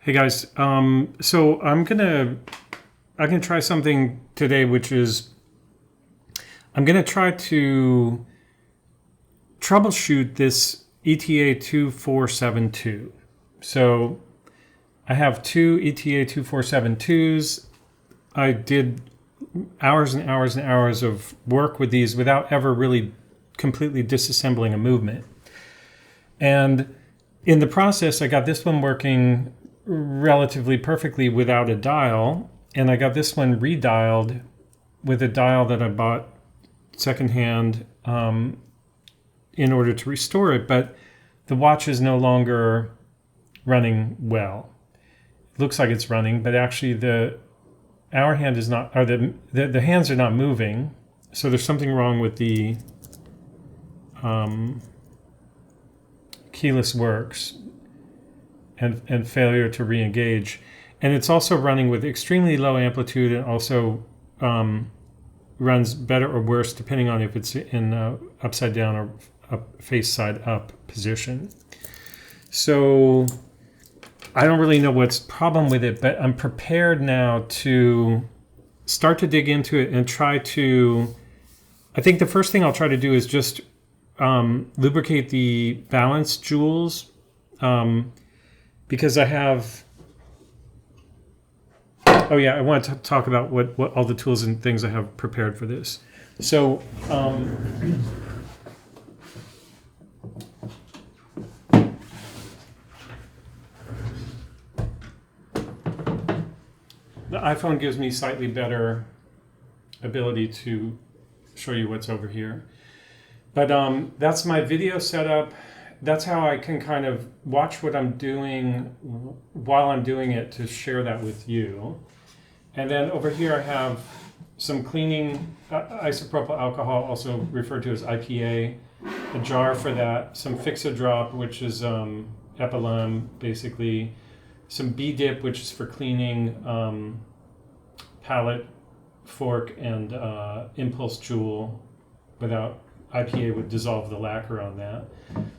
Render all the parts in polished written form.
Hey guys, so I'm gonna try something today, which is I'm gonna try to troubleshoot this ETA 2472. So I have two ETA 2472s. I did hours and hours and hours of work with these without ever really completely disassembling a movement. And in the process, I got this one working relatively perfectly without a dial, and I got this one redialed with a dial that I bought secondhand in order to restore it, but the watch is no longer running well. It looks like it's running, but actually the hour hand is not, or the hands are not moving, so there's something wrong with the keyless works and failure to re-engage. And it's also running with extremely low amplitude, and also runs better or worse depending on if it's in upside down or face side up position. So I don't really know what's the problem with it, but I'm prepared now to start to dig into it and try to, I think the first thing I'll try to do is just lubricate the balance jewels, because I have, oh yeah, I want to talk about what all the tools and things I have prepared for this. So the iPhone gives me slightly better ability to show you what's over here. But that's my video setup. That's how I can kind of watch what I'm doing while I'm doing it to share that with you. And then over here I have some cleaning isopropyl alcohol, also referred to as IPA, a jar for that, some Fix-A-Drop, which is Epilum, basically, some B-Dip, which is for cleaning palette, fork, and impulse jewel. Without IPA would dissolve the lacquer on that.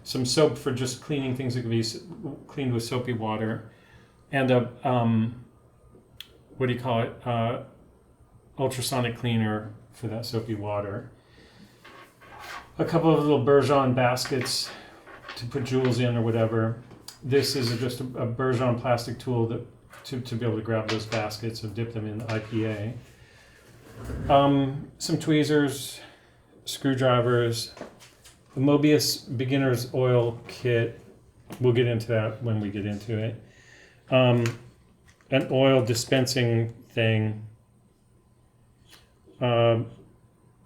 Some soap for just cleaning things that could be cleaned with soapy water. And a, what do you call it? Ultrasonic cleaner for that soapy water. A couple of little Bourgeon baskets to put jewels in or whatever. This is just a Bourgeon plastic tool that to be able to grab those baskets and dip them in the IPA. Some tweezers, screwdrivers, the Mobius beginner's oil kit. We'll get into that when we get into it. An oil dispensing thing.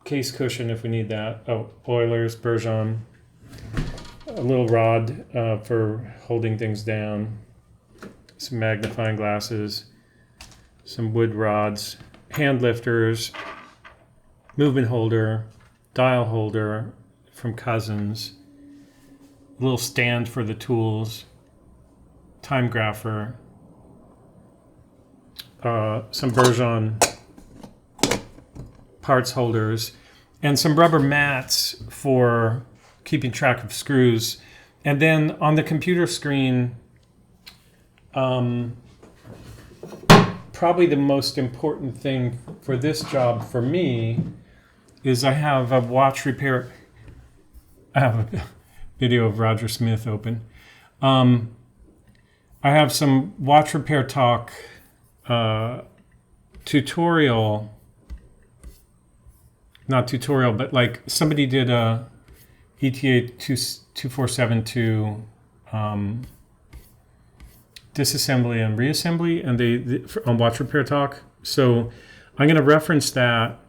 Case cushion if we need that. Oh, oilers, Bourgeon. A little rod for holding things down. Some magnifying glasses. Some wood rods. Hand lifters. Movement holder. Dial holder from Cousins, a little stand for the tools, time grapher, some Bourgeon parts holders, and some rubber mats for keeping track of screws. And then on the computer screen, probably the most important thing for this job for me is I have a watch repair. I have a video of Roger Smith open. I have some watch repair talk tutorial, not tutorial, but like somebody did a ETA 2472 disassembly and reassembly, and they on watch repair talk. So I'm going to reference that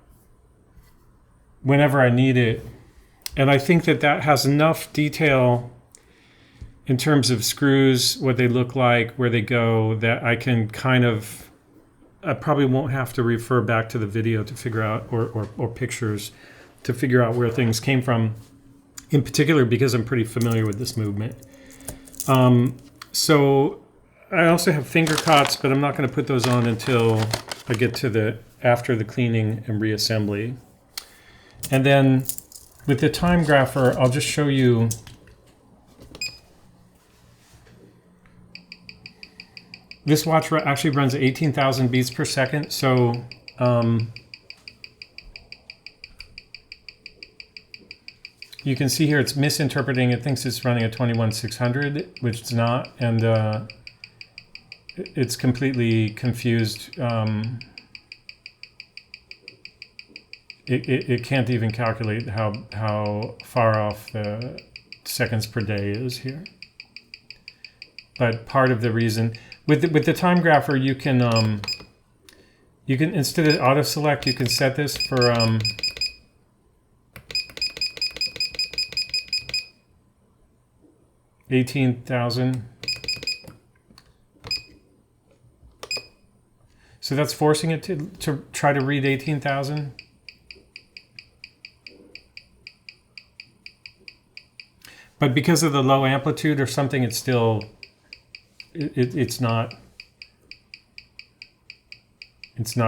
whenever I need it. And I think that that has enough detail in terms of screws, what they look like, where they go, that I can kind of, I probably won't have to refer back to the video to figure out, or pictures to figure out where things came from, in particular because I'm pretty familiar with this movement. So I also have finger cots, but I'm not going to put those on until I get to after the cleaning and reassembly. And then with the time grapher, I'll just show you this watch actually runs 18,000 beats per second. So you can see here it's misinterpreting. It thinks it's running at 21,600, which it's not, and it's completely confused. It can't even calculate how far off the seconds per day is here. But part of the reason with the time grapher, you can instead of auto select, you can set this for 18,000. So that's forcing it to try to read 18,000. But because of the low amplitude or something, it's still, it's not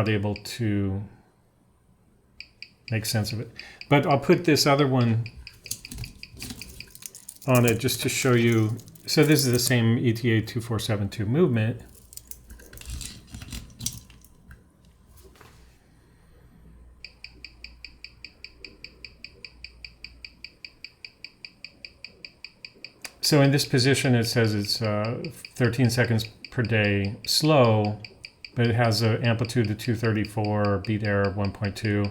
able to make sense of it. But I'll put this other one on it just to show you. So this is the same ETA 2472 movement. So in this position, it says it's 13 seconds per day slow, but it has an amplitude of 234, beat error of 1.2.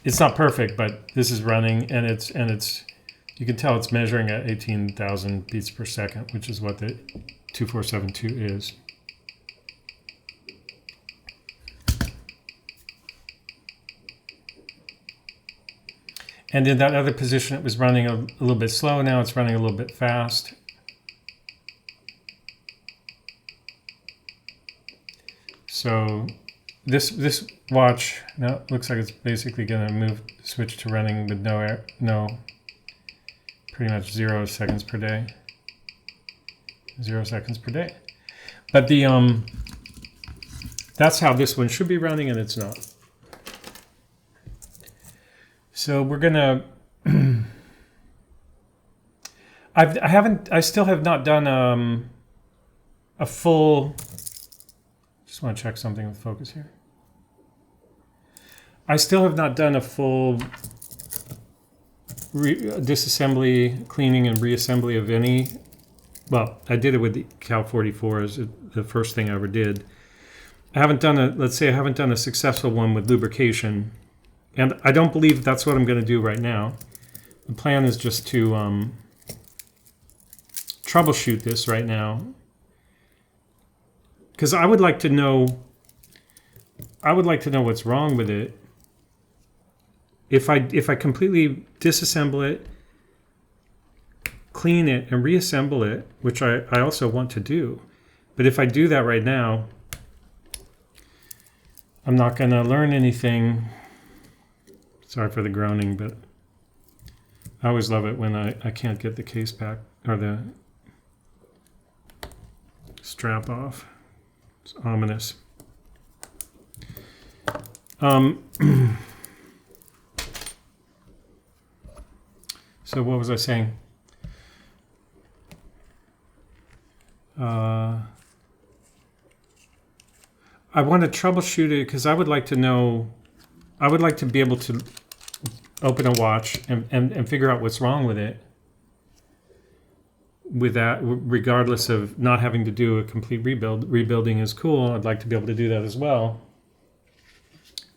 It's not perfect, but this is running, and it's you can tell it's measuring at 18,000 beats per second, which is what the 2472 is. And in that other position, it was running a little bit slow. Now it's running a little bit fast. So this watch now looks like it's basically going to switch to running with pretty much 0 seconds per day. 0 seconds per day. But that's how this one should be running, and it's not. So we're gonna. I still have not done a full. Just want to check something with focus here. I still have not done a full disassembly, cleaning, and reassembly of any. Well, I did it with the Cal 44 as the first thing I ever did. I haven't done I haven't done a successful one with lubrication. And I don't believe that's what I'm going to do right now. The plan is just to troubleshoot this right now, because I would like to know what's wrong with it. If I completely disassemble it, clean it, and reassemble it, which I also want to do, but if I do that right now, I'm not going to learn anything. Sorry for the groaning, but I always love it when I can't get the case back or the strap off. It's ominous. So what was I saying? I want to troubleshoot it because I would like to know. I would like to be able to open a watch and figure out what's wrong with it. With that, regardless of not having to do a complete rebuild. Rebuilding is cool. I'd like to be able to do that as well.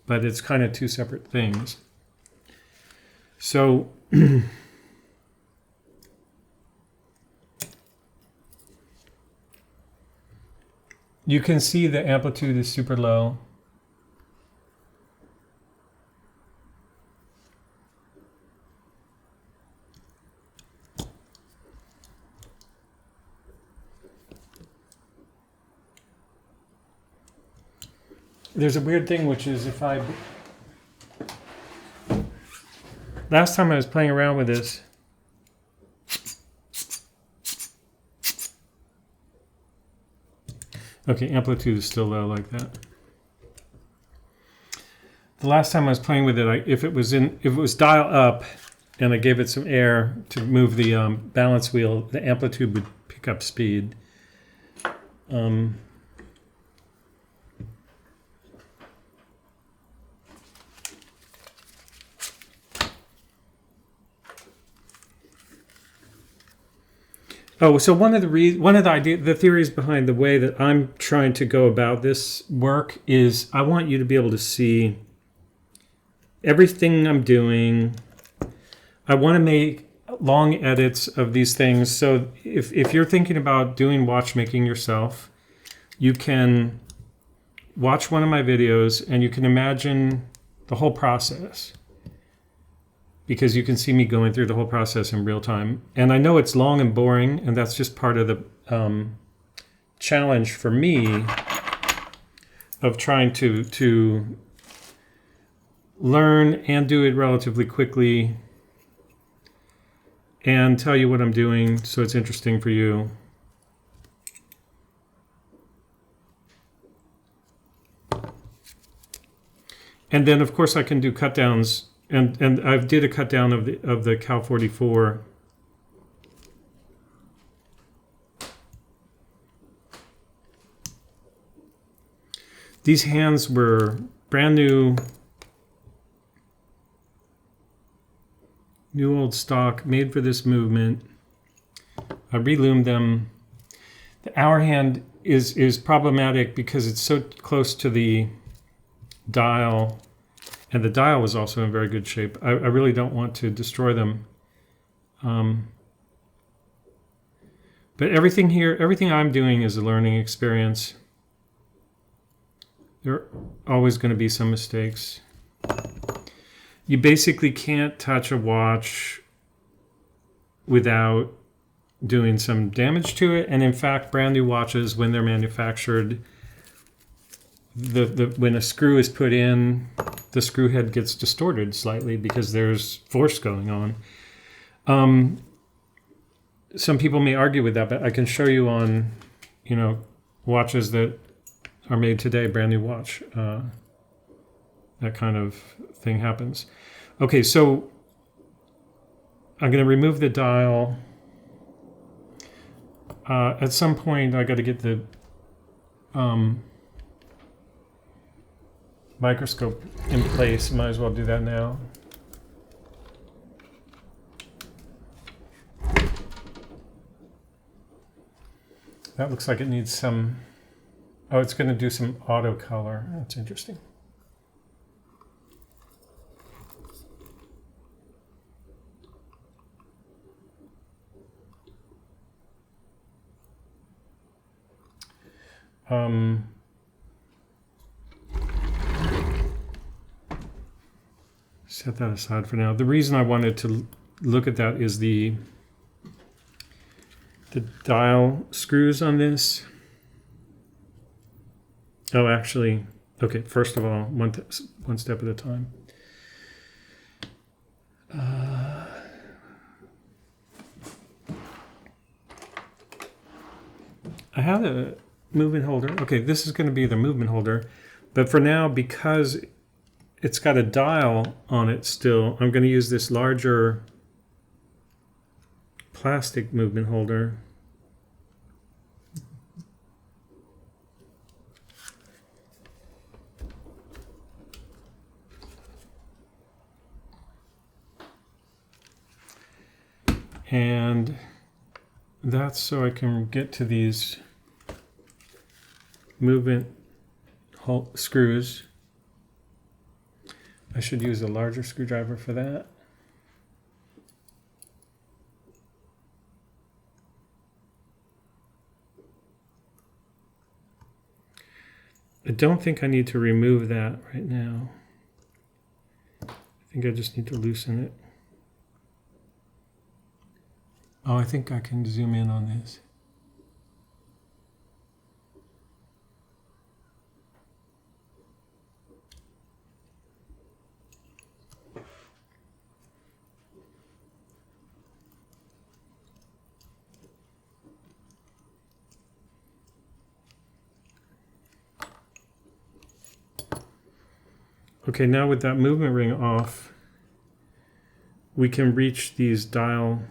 But it's kind of two separate things. So you can see the amplitude is super low. There's a weird thing, which is if I... Last time I was playing around with this, okay, amplitude is still low like that. The last time I was playing with it, if it was dial up and I gave it some air to move the balance wheel, the amplitude would pick up speed. Oh, so one of the theories behind the way that I'm trying to go about this work is I want you to be able to see everything I'm doing. I want to make long edits of these things. So if you're thinking about doing watchmaking yourself, you can watch one of my videos and you can imagine the whole process, because you can see me going through the whole process in real time. And I know it's long and boring, and that's just part of the challenge for me of trying to learn and do it relatively quickly and tell you what I'm doing so it's interesting for you. And then, of course, I can do cut downs, and I did a cut down of the Cal 44. These hands were brand new old stock, made for this movement. I relumed them. The hour hand is problematic because it's so close to the dial, and the dial was also in very good shape. I really don't want to destroy them. But everything here, everything I'm doing is a learning experience. There are always going to be some mistakes. You basically can't touch a watch without doing some damage to it. And in fact, brand new watches, when they're manufactured, when a screw is put in, the screw head gets distorted slightly because there's force going on. Some people may argue with that, but I can show you on, watches that are made today, brand new watch. That kind of thing happens. Okay, so I'm going to remove the dial. At some point, I got to get the microscope in place. Might as well do that now. That looks like it needs some... Oh, it's going to do some auto color. That's interesting. Set that aside for now. The reason I wanted to look at that is the dial screws on this. Oh, actually, okay, first of all, one step at a time. I have a movement holder. Okay, this is going to be the movement holder. But for now, because it's got a dial on it still, I'm going to use this larger plastic movement holder. And that's so I can get to these movement screws. I should use a larger screwdriver for that. I don't think I need to remove that right now. I think I just need to loosen it. Oh, I think I can zoom in on this. Okay, now with that movement ring off, we can reach these dial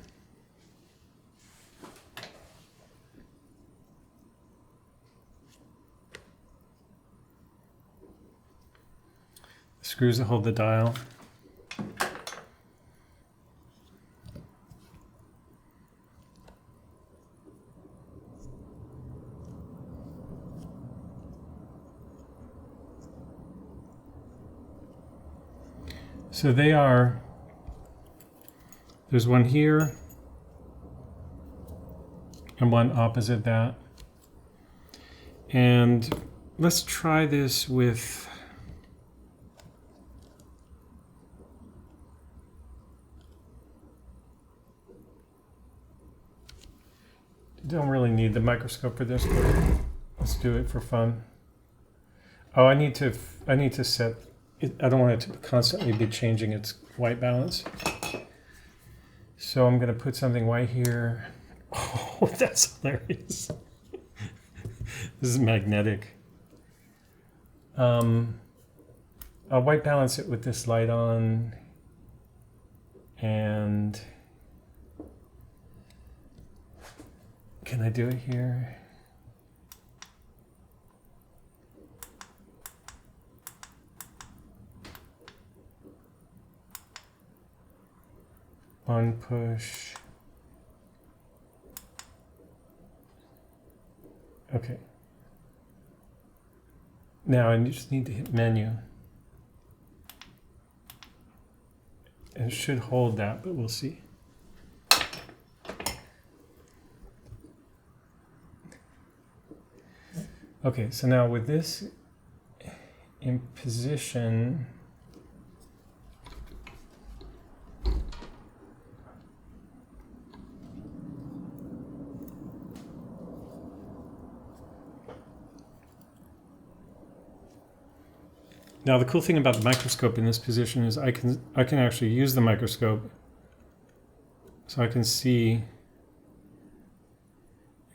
screws that hold the dial. So they are, there's one here and one opposite that. And let's try this with, don't really need the microscope for this, but let's do it for fun. Oh, I need to set it, I don't want it to constantly be changing its white balance. So I'm going to put something white here. Oh, that's hilarious. This is magnetic. I'll white balance it with this light on, and can I do it here? One push. Okay. Now I just need to hit menu. And it should hold that, but we'll see. Okay, so now with this in position, now the cool thing about the microscope in this position is I can actually use the microscope so I can see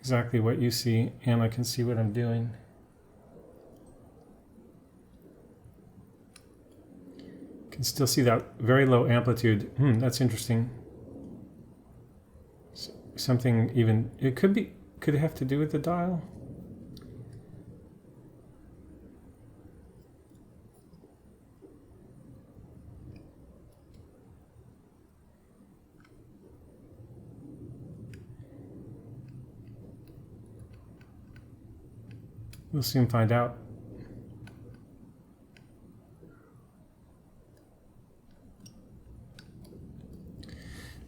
exactly what you see, and I can see what I'm doing. Can still see that very low amplitude. That's interesting. Something even, it could it have to do with the dial? We'll soon find out.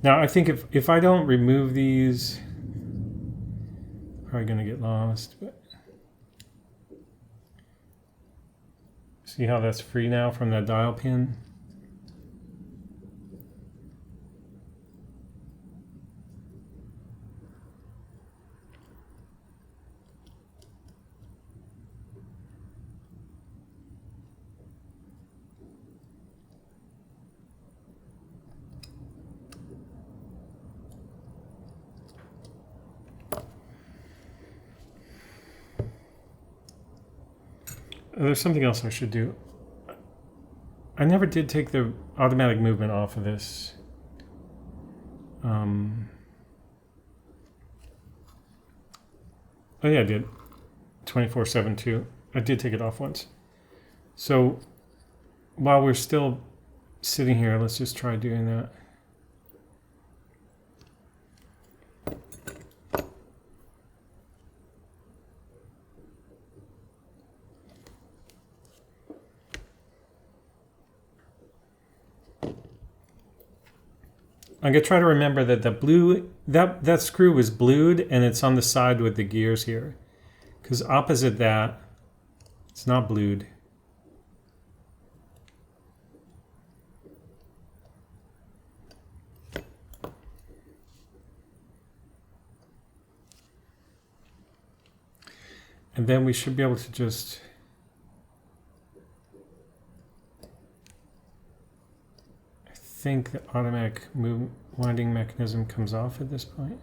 Now I think if I don't remove these, probably gonna get lost, but see how that's free now from that dial pin? There's something else I should do. I never did take the automatic movement off of this. Oh yeah, I did. 24/7 too. I did take it off once. So while we're still sitting here, let's just try doing that. I'm gonna try to remember that the blue, that screw was blued and it's on the side with the gears here. Because opposite that, it's not blued. And then we should be able to just I think the automatic winding mechanism comes off at this point.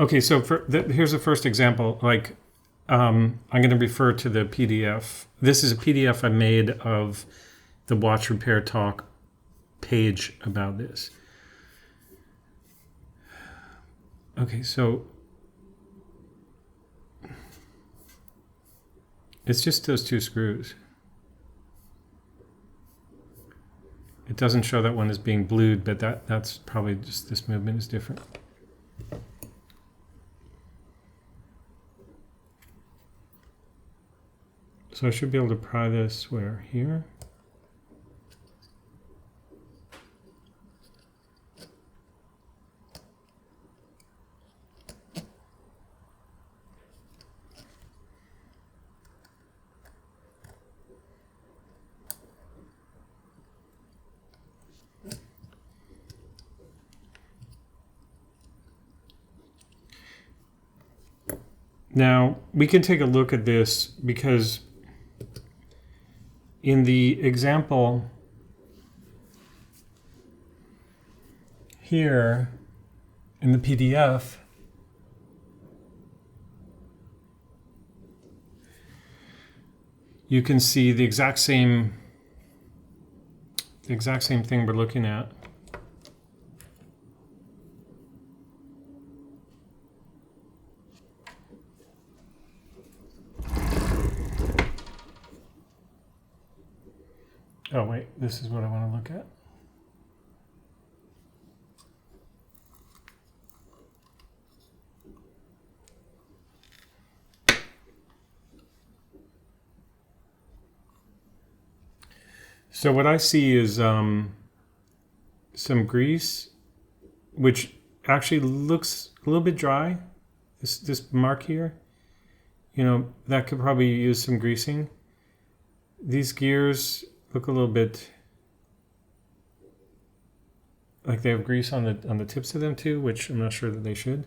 Okay, so here's the first example. Like, I'm going to refer to the PDF. This is a PDF I made of the Watch Repair Talk page about this. Okay, so It's just those two screws. It doesn't show that one as being blued, but that's probably just this movement is different. So I should be able to pry this where? Here? Now, we can take a look at this because in the example here in the PDF, you can see the exact same thing we're looking at. Oh wait, this is what I want to look at. So what I see is some grease, which actually looks a little bit dry. This mark here, you know, that could probably use some greasing. These gears look a little bit like they have grease on the tips of them too, which I'm not sure that they should.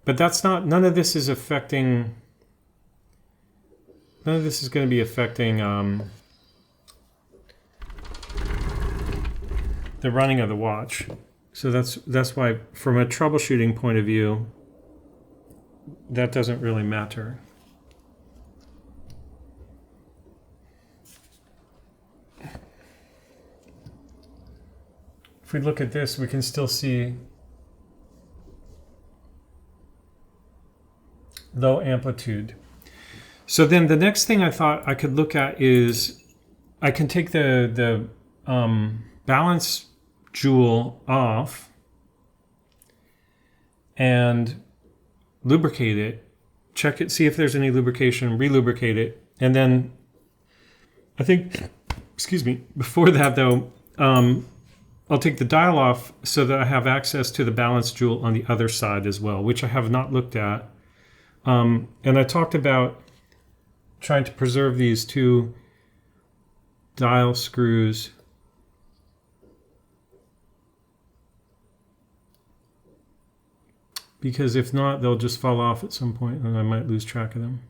But that's not, none of this is affecting, none of this is going to be affecting the running of the watch. So that's why, from a troubleshooting point of view, that doesn't really matter. If we look at this, we can still see low amplitude. So then the next thing I thought I could look at is I can take the balance jewel off and lubricate it, check it, see if there's any lubrication, relubricate it, and then I think, excuse me, before that though, I'll take the dial off so that I have access to the balance jewel on the other side as well, which I have not looked at. And I talked about trying to preserve these two dial screws because if not, they'll just fall off at some point and I might lose track of them.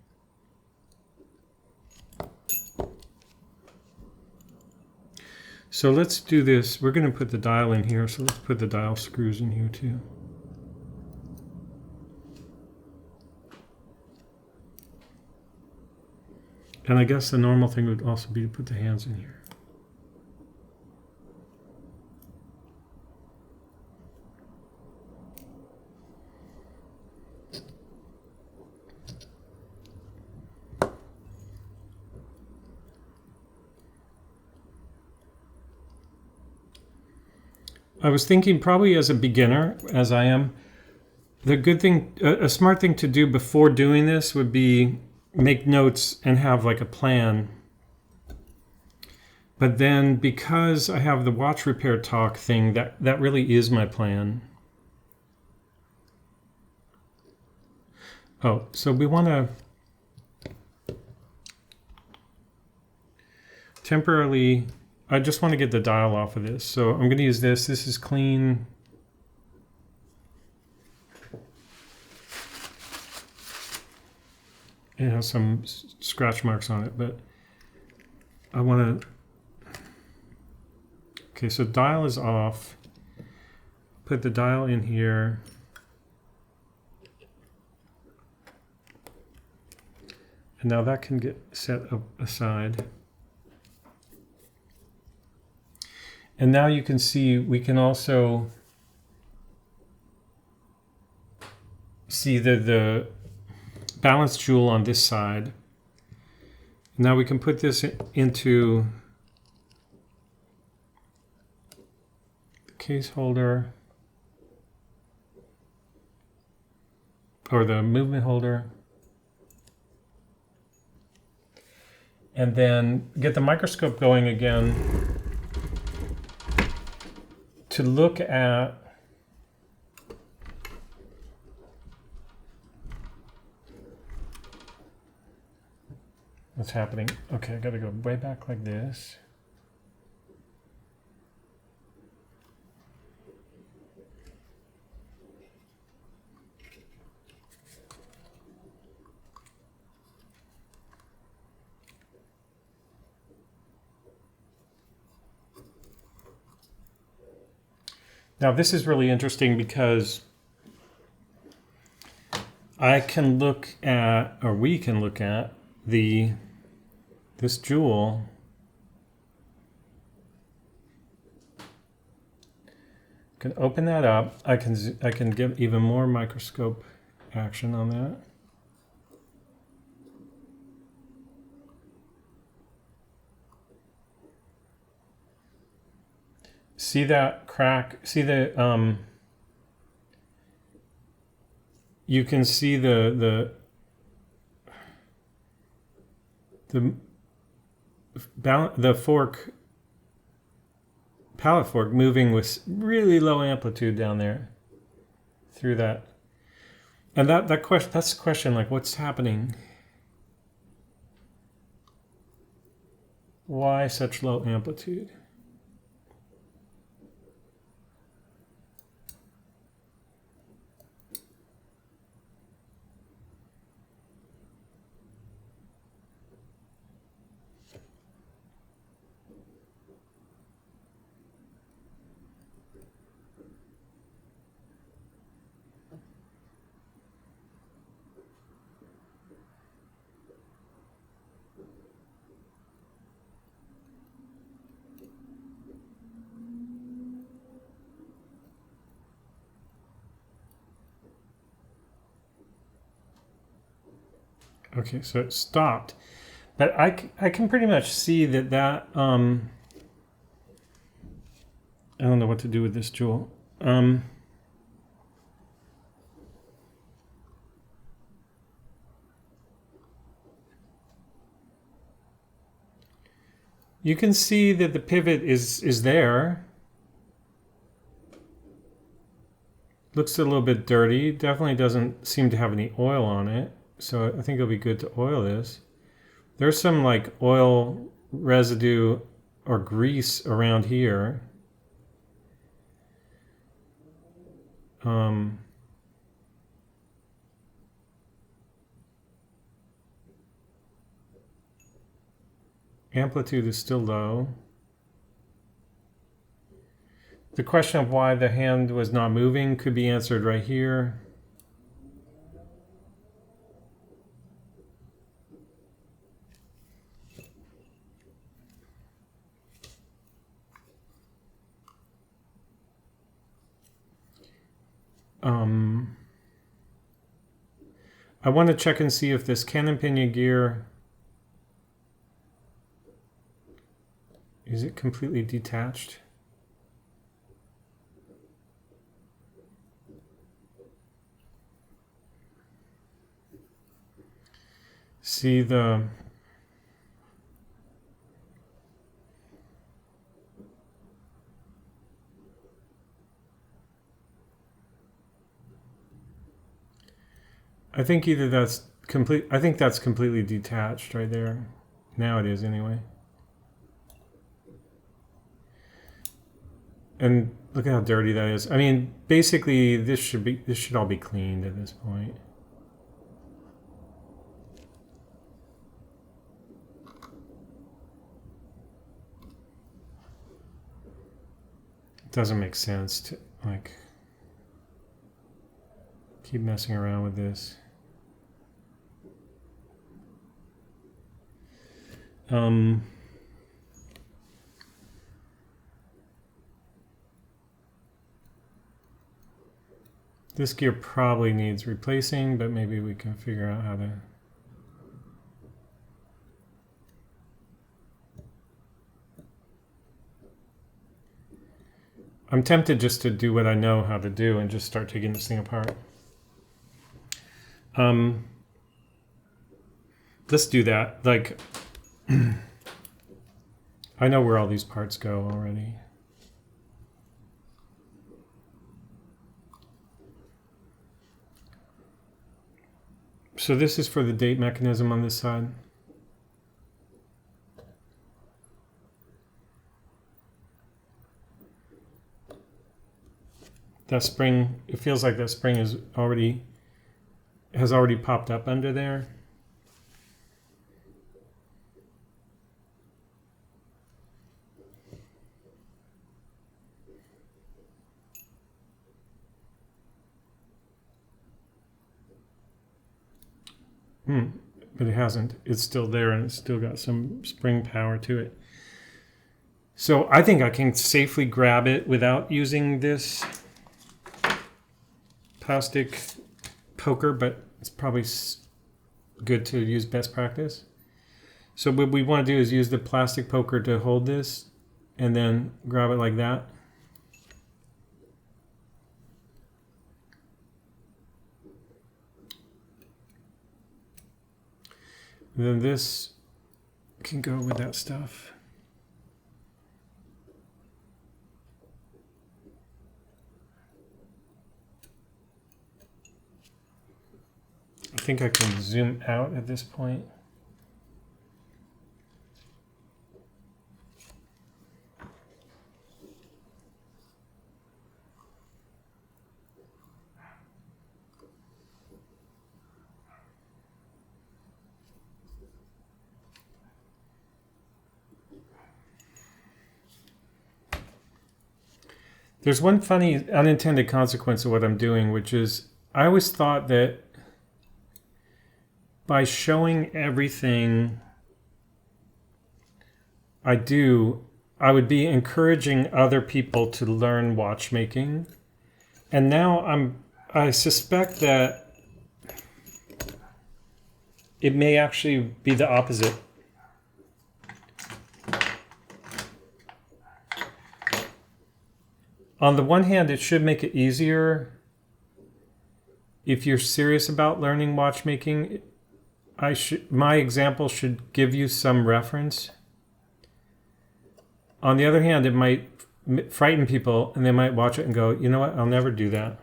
So let's do this. We're going to put the dial in here, so let's put the dial screws in here too. And I guess the normal thing would also be to put the hands in here. I was thinking probably as a beginner, as I am, the good thing, a smart thing to do before doing this would be make notes and have like a plan. But then because I have the watch repair talk thing, that really is my plan. Oh, so we want to temporarily, I just want to get the dial off of this. So I'm going to use this. This is clean. It has some scratch marks on it, but I want to, okay, so dial is off. Put the dial in here. And now that can get set up aside. And now you can see, we can also see the balance jewel on this side. Now we can put this into the case holder or the movement holder. And then get the microscope going again to look at what's happening. Okay, I gotta go way back like this. Now this is really interesting because I can look at, or we can look at this jewel can open that up. I can give even more microscope action on that. See that crack? See the you can see the fork, pallet fork moving with really low amplitude down there through that. And that's the question, like what's happening? Why such low amplitude? Okay, so it stopped, but I can pretty much see that I don't know what to do with this jewel. You can see that the pivot is there. Looks a little bit dirty. Definitely doesn't seem to have any oil on it. So I think it'll be good to oil this. There's some like oil residue or grease around here. Amplitude is still low. The question of why the hand was not moving could be answered right here. I want to check and see if this cannon pinion gear, is it completely detached? See the I think either that's complete. I think that's completely detached right there. Now it is anyway. And look at how dirty that is. I mean, basically, this should all be cleaned at this point. It doesn't make sense to like keep messing around with this. This gear probably needs replacing, but maybe we can figure out how to. I'm tempted just to do what I know how to do and just start taking this thing apart. Let's do that. Like, I know where all these parts go already. So this is for the date mechanism on this side. That spring, it feels like that spring has already popped up under there. But it hasn't. It's still there and it's still got some spring power to it. So I think I can safely grab it without using this plastic poker, but it's probably good to use best practice. So what we want to do is use the plastic poker to hold this and then grab it like that. And then this can go with that stuff. I think I can zoom out at this point. There's one funny unintended consequence of what I'm doing, which is I always thought that by showing everything I do, I would be encouraging other people to learn watchmaking. And now I suspect that it may actually be the opposite. On the one hand, it should make it easier if you're serious about learning watchmaking. My example should give you some reference. On the other hand, it might frighten people and they might watch it and go, you know what, I'll never do that.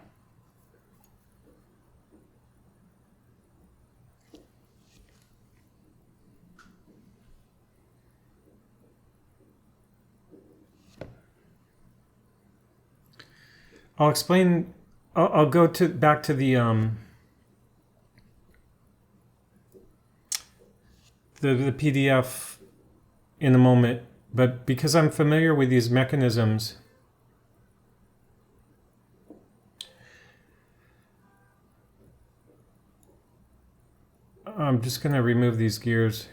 I'll explain. I'll go back to the PDF in a moment, but because I'm familiar with these mechanisms, I'm just going to remove these gears.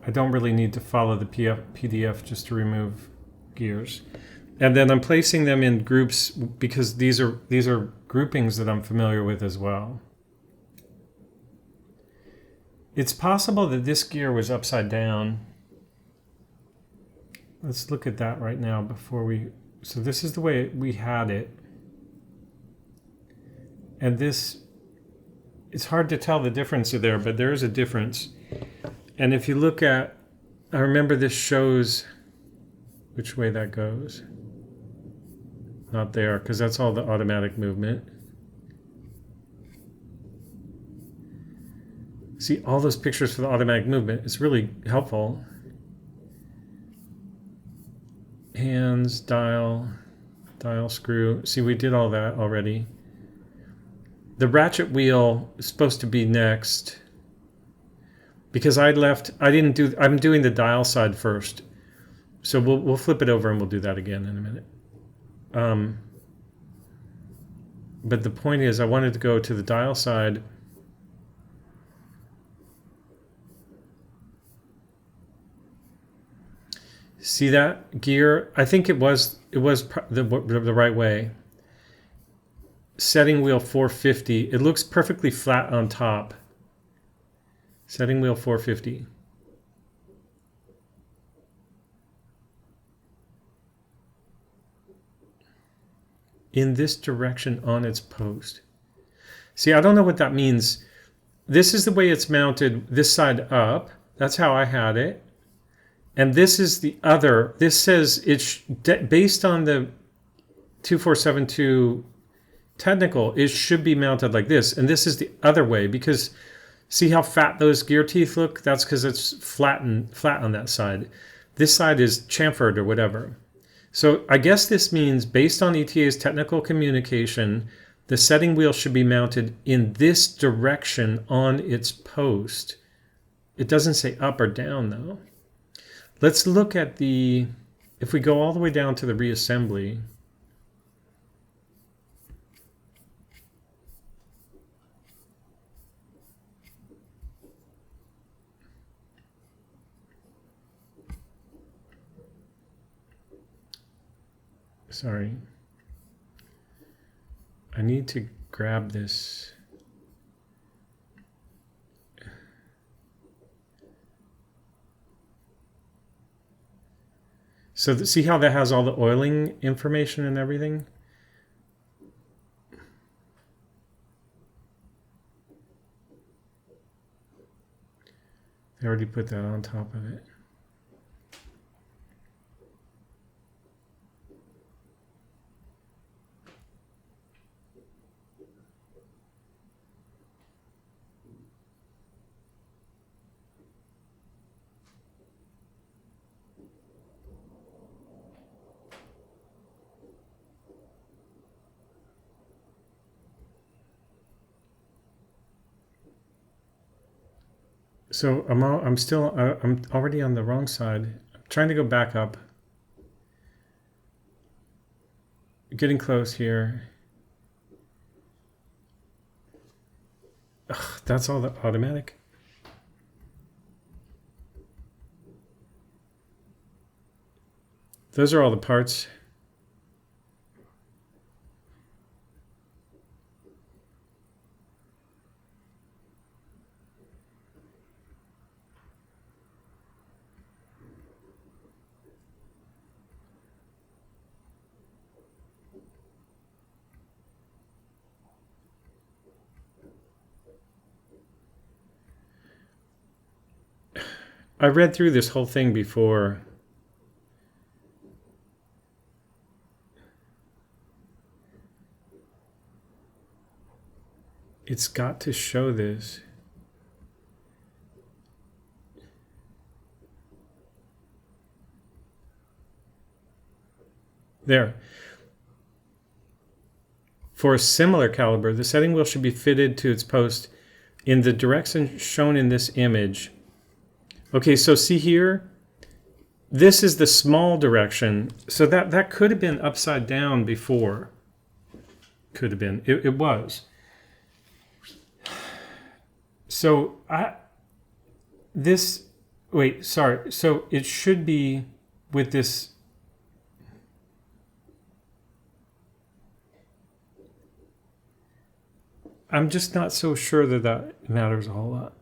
I don't really need to follow the PDF just to remove gears. And then I'm placing them in groups because these are groupings that I'm familiar with as well. It's possible that this gear was upside down. Let's look at that right now before we... So this is the way we had it. And this... It's hard to tell the difference there, but there is a difference. And if you look at... I remember this shows which way that goes. Not there, because that's all the automatic movement. See all those pictures for the automatic movement. It's really helpful. Hands, dial, screw. See, we did all that already. The ratchet wheel is supposed to be next. Because I'm doing the dial side first. So we'll flip it over and we'll do that again in a minute. But the point is, I wanted to go to the dial side. See that gear? I think it was the right way. setting wheel 450. It looks perfectly flat on top. Setting wheel 450. In this direction on its post. See, I don't know what that means. This is the way it's mounted, this side up. That's how I had it. And this is the other. This says it's based on the 2472 technical, it should be mounted like this. And this is the other way, because see how fat those gear teeth look? That's because it's flat on that side. This side is chamfered or whatever. So I guess this means based on ETA's technical communication, the setting wheel should be mounted in this direction on its post. It doesn't say up or down though. Let's look at the, if we go all the way down to the reassembly, sorry, I need to grab this. So see how that has all the oiling information and everything? They already put that on top of it. So I'm already on the wrong side. I'm trying to go back up. Getting close here. Ugh, that's all the automatic. Those are all the parts. I read through this whole thing before. It's got to show this. There. For a similar caliber, the setting wheel should be fitted to its post in the direction shown in this image. Okay, so see here, this is the small direction. So that could have been upside down before. Could have been. It was. So sorry. So it should be with this. I'm just not so sure that matters a whole lot.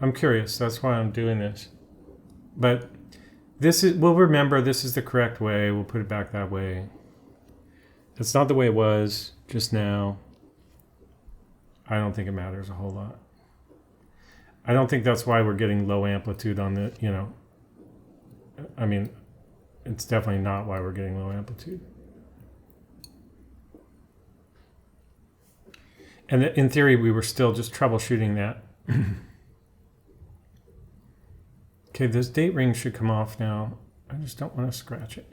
I'm curious, that's why I'm doing this. But this is, we'll remember this is the correct way. We'll put it back that way. It's not the way it was just now. I don't think it matters a whole lot. I don't think that's why we're getting low amplitude on the, you know, I mean, it's definitely not why we're getting low amplitude. And in theory, we were still just troubleshooting that. Okay, this date ring should come off now. I just don't want to scratch it.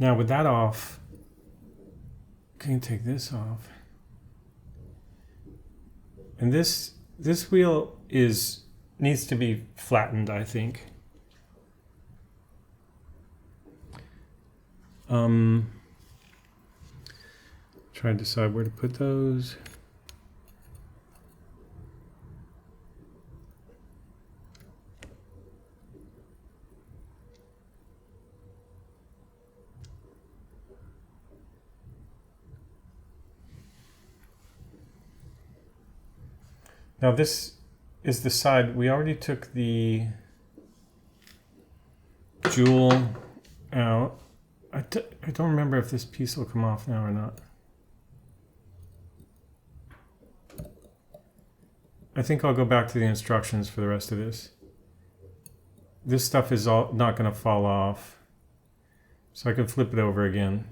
Now with that off, can you take this off? And this wheel needs to be flattened, I think. Try to decide where to put those. Now this is the side, we already took the jewel out. I don't remember if this piece will come off now or not. I think I'll go back to the instructions for the rest of this. This stuff is all not going to fall off, so I can flip it over again.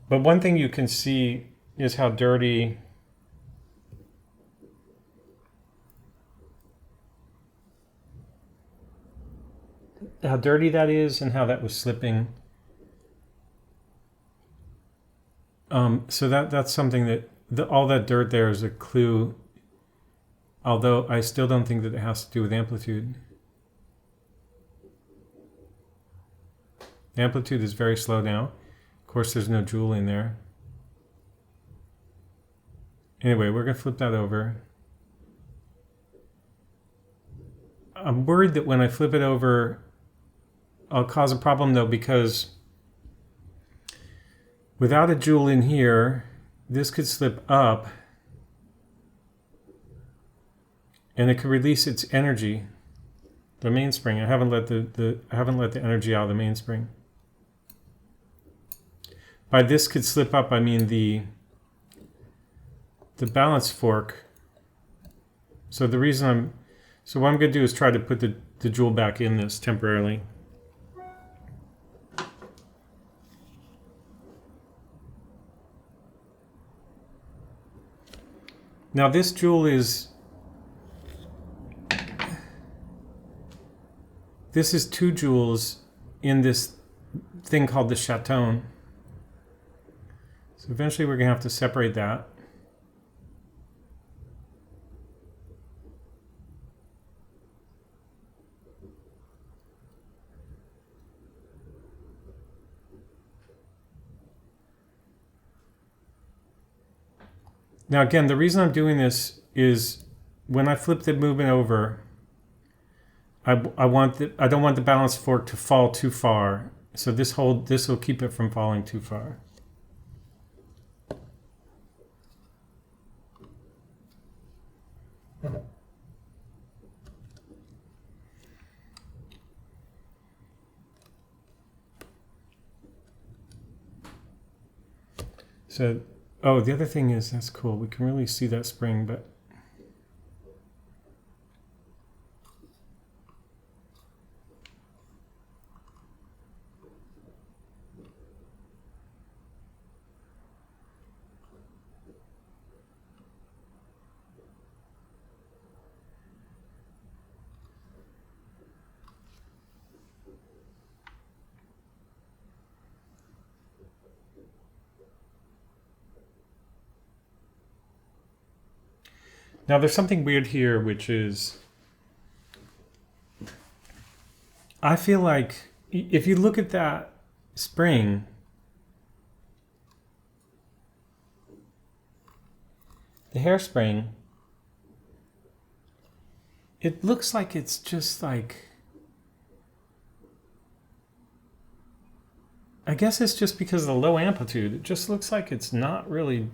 But one thing you can see is how dirty that is and how that was slipping. So that's something that all that dirt there is a clue, although I still don't think that it has to do with amplitude. The amplitude is very slow now. Of course, there's no jewel in there. Anyway, we're going to flip that over. I'm worried that when I flip it over, I'll cause a problem though, because without a jewel in here, this could slip up and it could release its energy, the mainspring. I haven't let the energy out of the mainspring. By this could slip up, I mean the balance fork. So the reason what I'm going to do is try to put the jewel back in this temporarily. Now this jewel is 2 jewels in this thing called the chaton. So eventually we're going to have to separate that. Now again, the reason I'm doing this is when I flip the movement over, I don't want the balance fork to fall too far. So this will keep it from falling too far. So, oh, the other thing is, that's cool. We can really see that spring, but now there's something weird here, which is, I feel like if you look at that spring, the hairspring, it looks like it's just like, I guess it's just because of the low amplitude. It just looks like it's not really.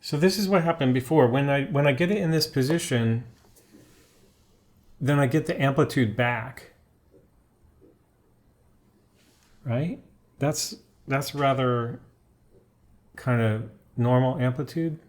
So this is what happened before. When I get it in this position, then I get the amplitude back. Right? That's rather kind of normal amplitude.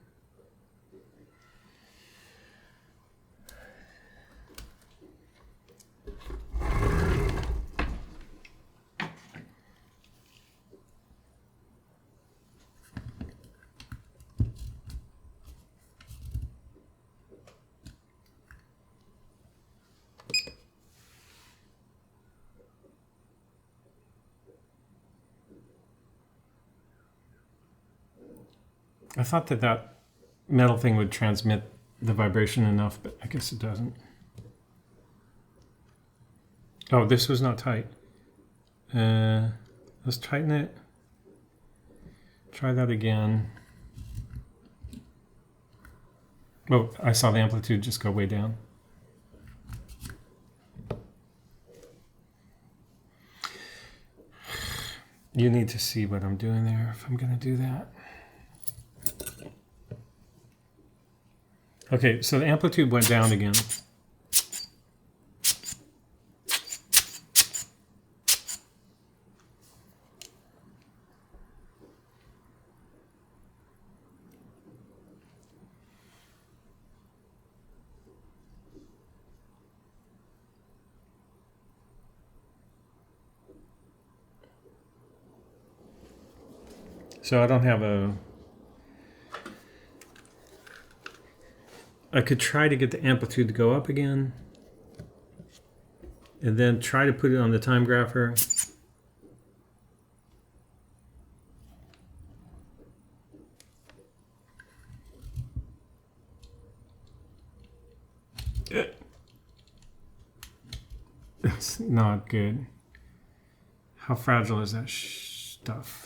I thought that that metal thing would transmit the vibration enough, but I guess it doesn't. Oh, this was not tight. Let's tighten it. Try that again. Oh, I saw the amplitude just go way down. You need to see what I'm doing there if I'm going to do that. Okay, so the amplitude went down again. So I don't have a... I could try to get the amplitude to go up again. And then try to put it on the time grapher. That's not good. How fragile is that stuff?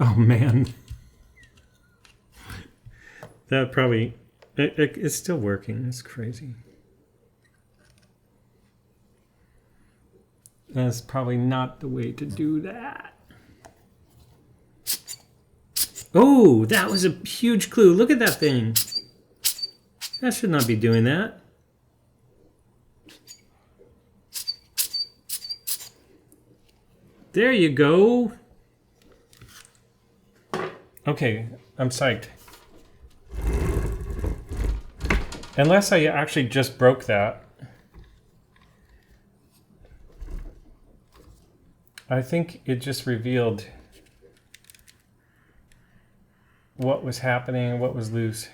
Oh man, that probably, it's still working. It's crazy. That's probably not the way to do that. Oh, that was a huge clue. Look at that thing. That should not be doing that. There you go. Okay, I'm psyched. Unless I actually just broke that. I think it just revealed what was happening, what was loose.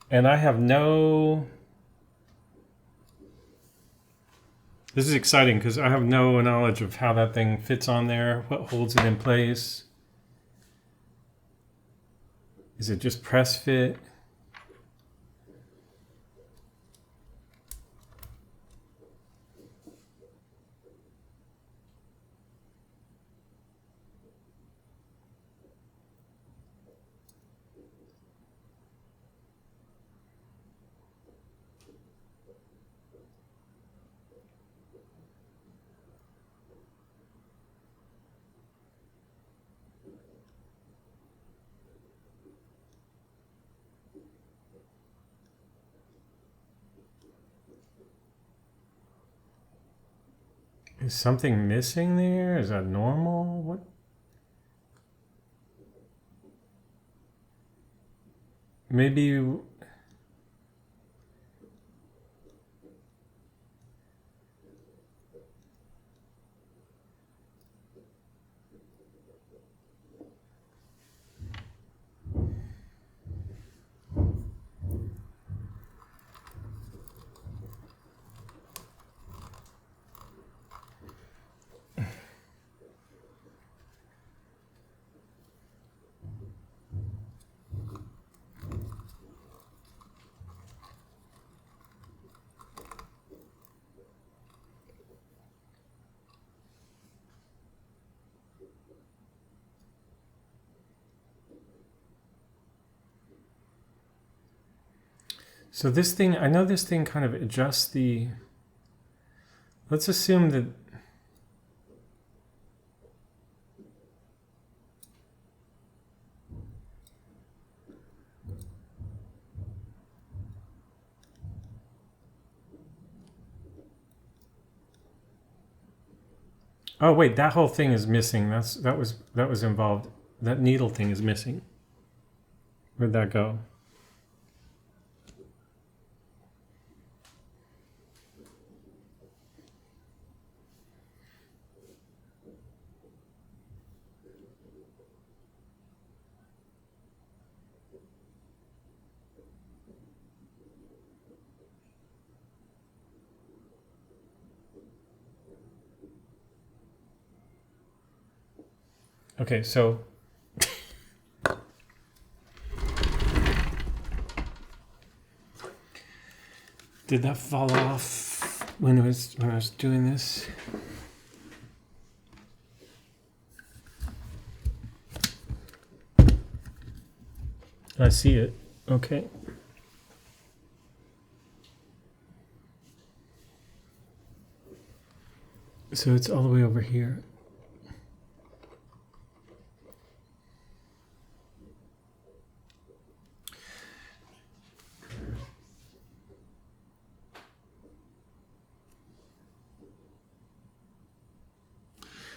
And I have no... This is exciting because I have no knowledge of how that thing fits on there, what holds it in place. Is it just press fit? Is something missing there? Is that normal? What? Maybe... So this thing, I know this thing kind of adjusts the... Let's assume that... Oh wait, that whole thing is missing. That was involved. That needle thing is missing. Where'd that go? Okay, so did that fall off when I was doing this? I see it. Okay. So it's all the way over here.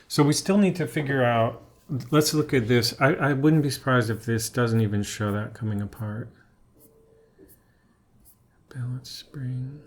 So we still need to figure out, let's look at this. I wouldn't be surprised if this doesn't even show that coming apart. Balance spring.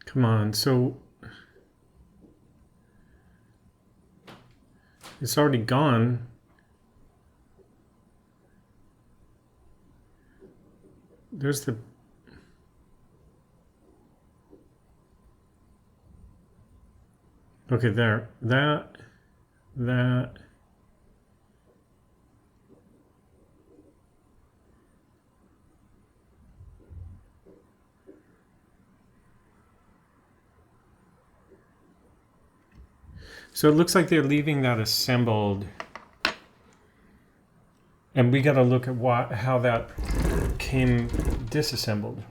Come on, so it's already gone. There's the... Okay, there. That. So it looks like they're leaving that assembled. And we got to look at how that came disassembled.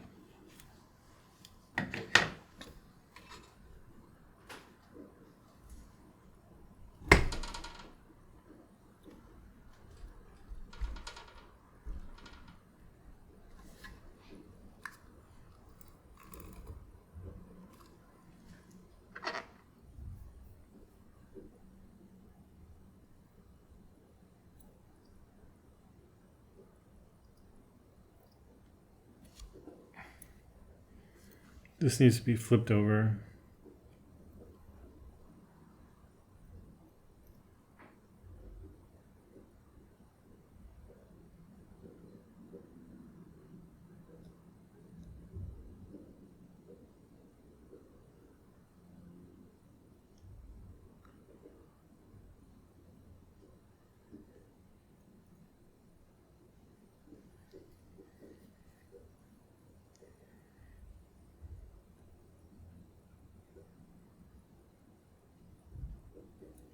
This needs to be flipped over.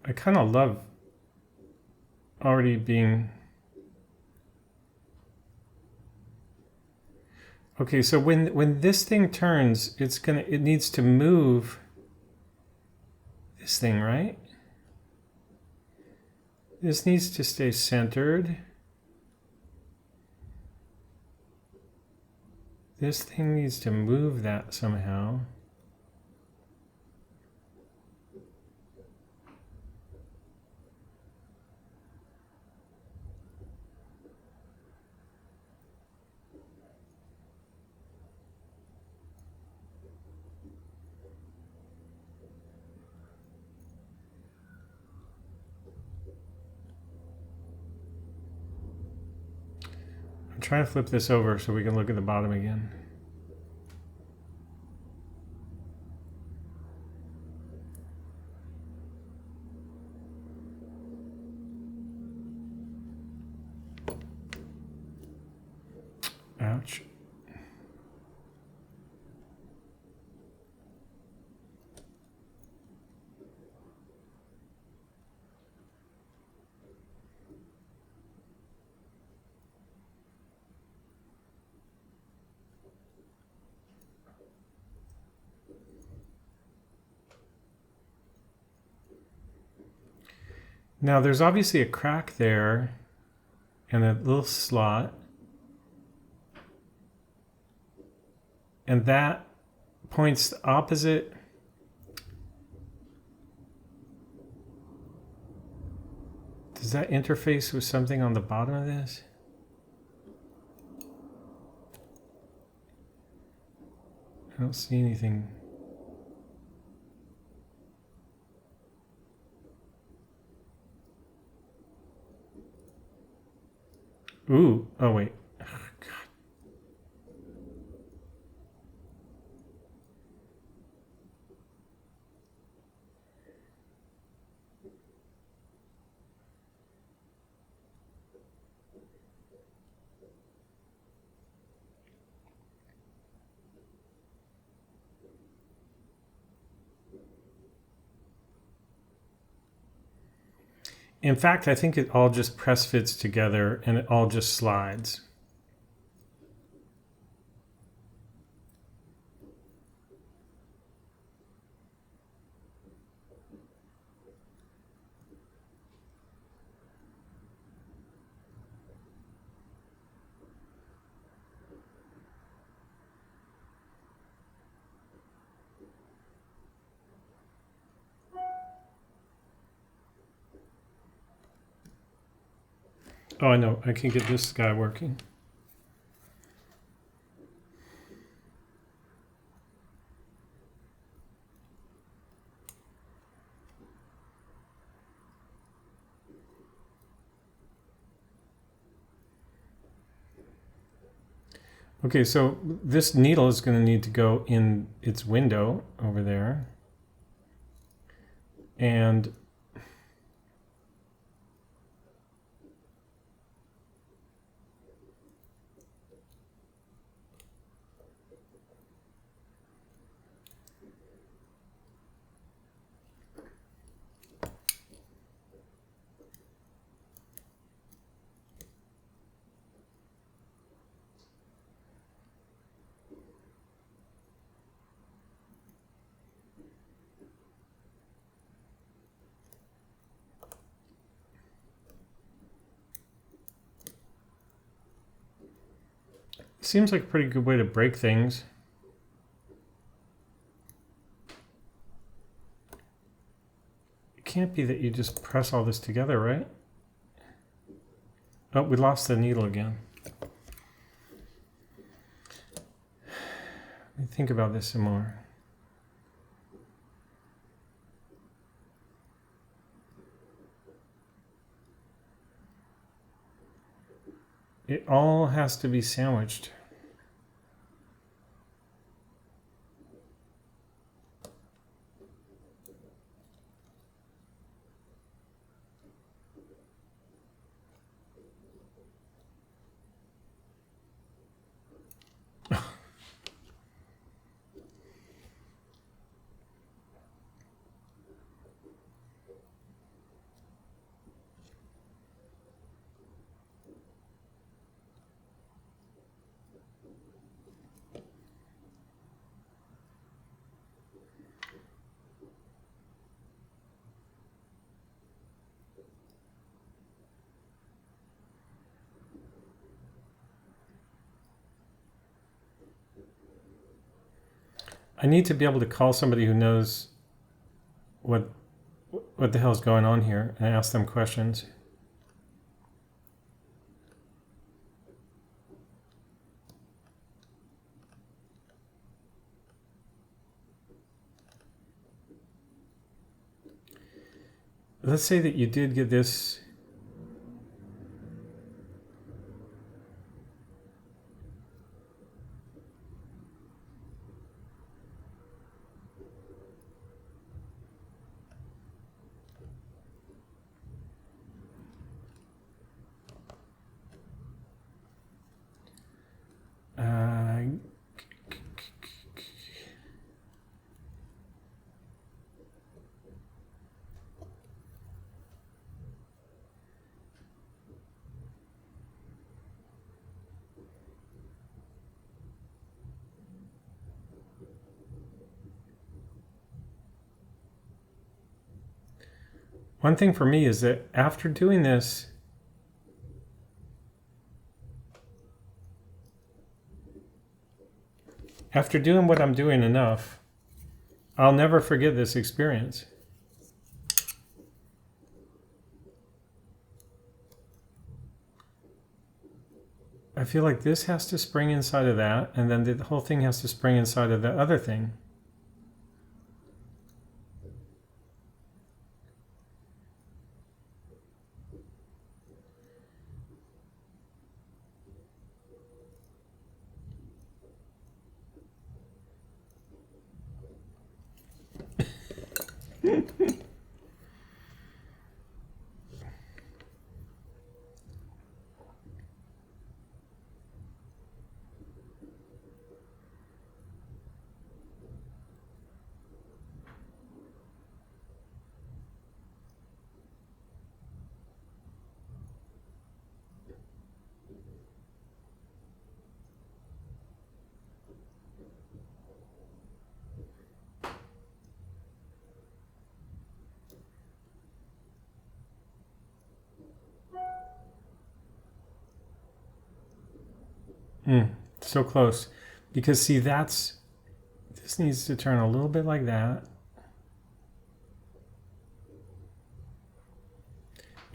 I kind of love already being... Okay, so when this thing turns, it needs to move this thing, right? This needs to stay centered. This thing needs to move that somehow. Try to flip this over so we can look at the bottom again. Ouch. Now there's obviously a crack there and a little slot. and that points the opposite. Does that interface with something on the bottom of this? I don't see anything. Ooh, oh wait. Oh, God. In fact, I think it all just press fits together and it all just slides. Oh, I know. I can get this guy working. Okay, so this needle is going to need to go in its window over there. And seems like a pretty good way to break things. It can't be that you just press all this together, right? Oh, we lost the needle again. Let me think about this some more. It all has to be sandwiched. I need to be able to call somebody who knows what the hell is going on here and ask them questions. Let's say that you did get this. One thing for me is that after doing this, After doing what I'm doing enough, I'll never forget this experience. I feel like this has to spring inside of that, and then the whole thing has to spring inside of the other thing. So close. Because see, this needs to turn a little bit like that.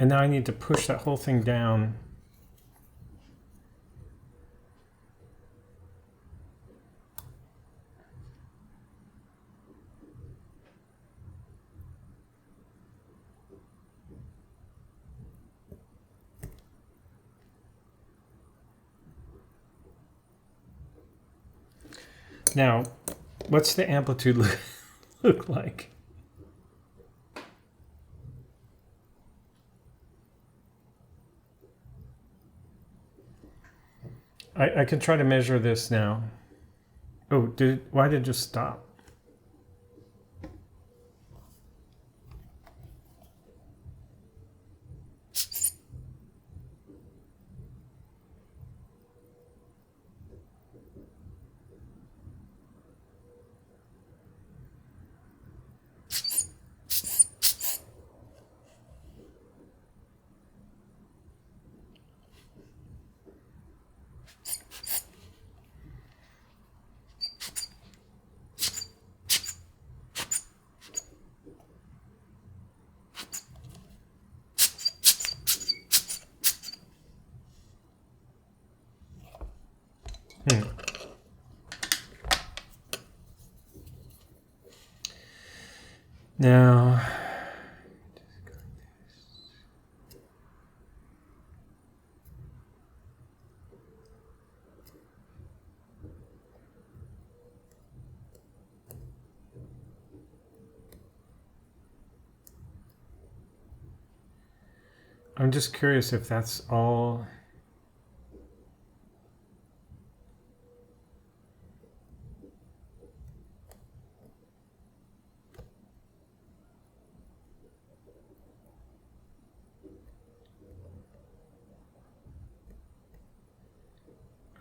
And now I need to push that whole thing down. Now, what's the amplitude look like? I can try to measure this now. Oh, why did it just stop? Now, I'm just curious if that's all.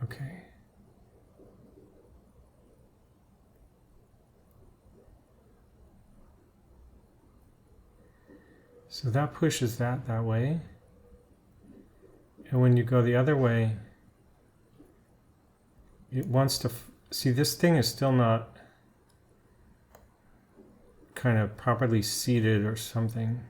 Okay. So that pushes that way. And when you go the other way, it wants to see, this thing is still not kind of properly seated or something.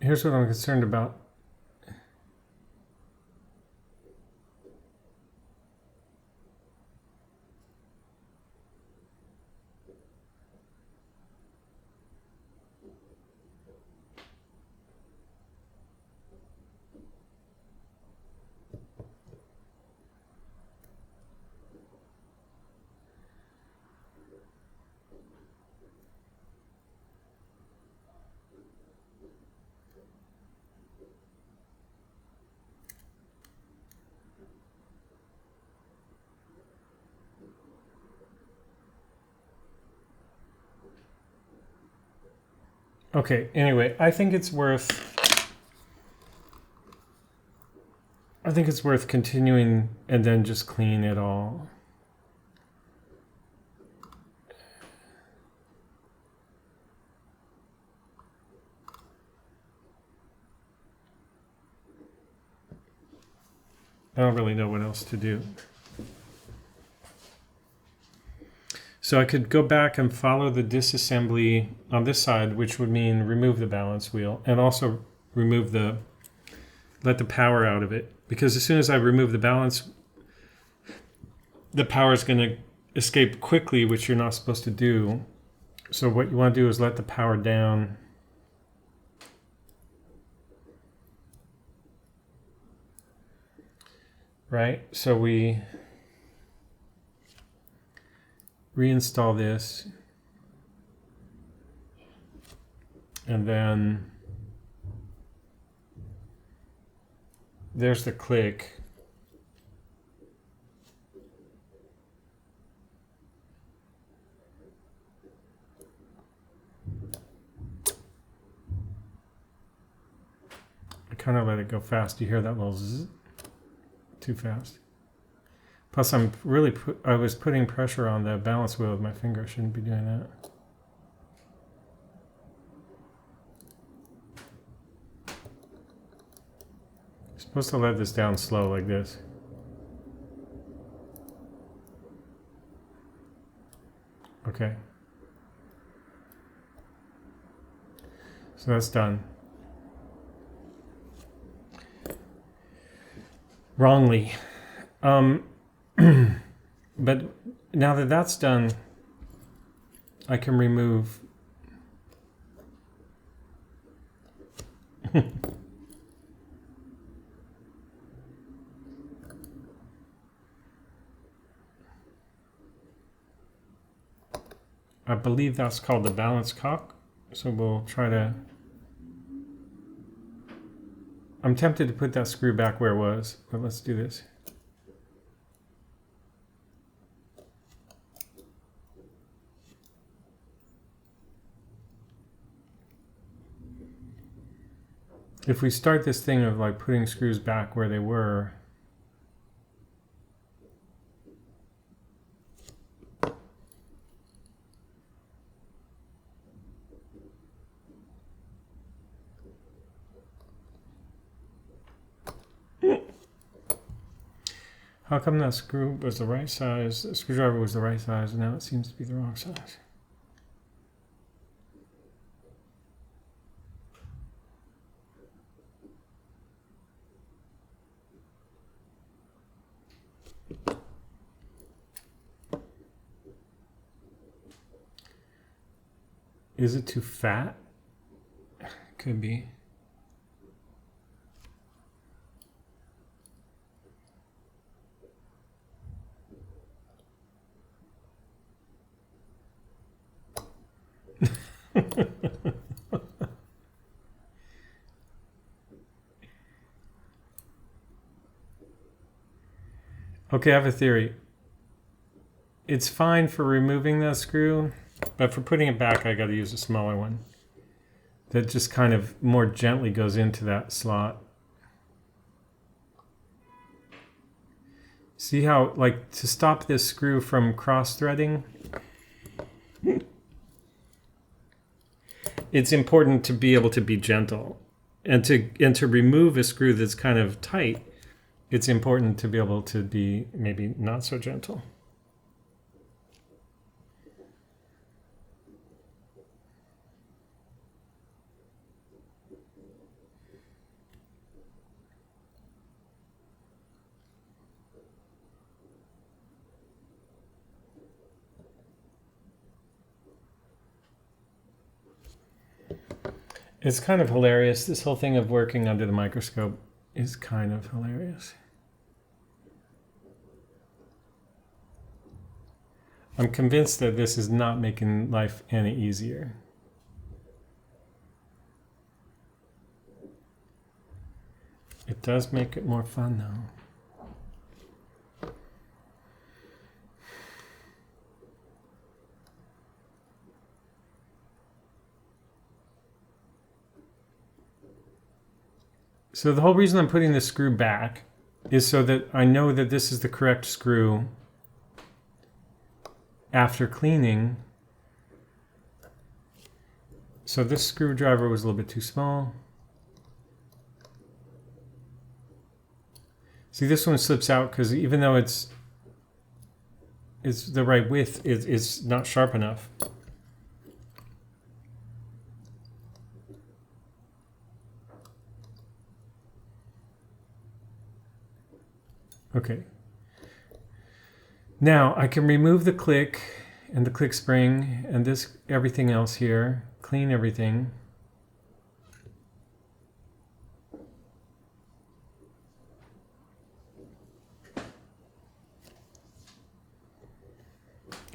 Here's what I'm concerned about. Okay, anyway, I think it's worth continuing and then just clean it all. I don't really know what else to do. So I could go back and follow the disassembly on this side, which would mean remove the balance wheel and also remove let the power out of it. Because as soon as I remove the balance, the power is going to escape quickly, which you're not supposed to do. So what you want to do is let the power down. Right? So we reinstall this. And then there's the click. I kind of let it go fast. You hear that little zzz? Too fast. Plus, I was putting pressure on the balance wheel with my finger. I shouldn't be doing that. I'm supposed to let this down slow like this. Okay. So that's done. Wrongly. But now that that's done, I can remove I believe that's called the balance cock. So we'll try to... I'm tempted to put that screw back where it was, but let's do this. If we start this thing of like putting screws back where they were, how come that screw was the right size, the screwdriver was the right size, and now it seems to be the wrong size? Is it too fat? Could be. Okay, I have a theory. It's fine for removing that screw, but for putting it back, I got to use a smaller one that just kind of more gently goes into that slot. See how, like, to stop this screw from cross-threading, it's important to be able to be gentle. And to remove a screw that's kind of tight, it's important to be able to be maybe not so gentle. It's kind of hilarious. This whole thing of working under the microscope is kind of hilarious. I'm convinced that this is not making life any easier. It does make it more fun, though. So the whole reason I'm putting this screw back is so that I know that this is the correct screw after cleaning. So this screwdriver was a little bit too small. See, this one slips out because even though it's the right width, it's not sharp enough. Okay. Now I can remove the click and the click spring and this everything else here, clean everything.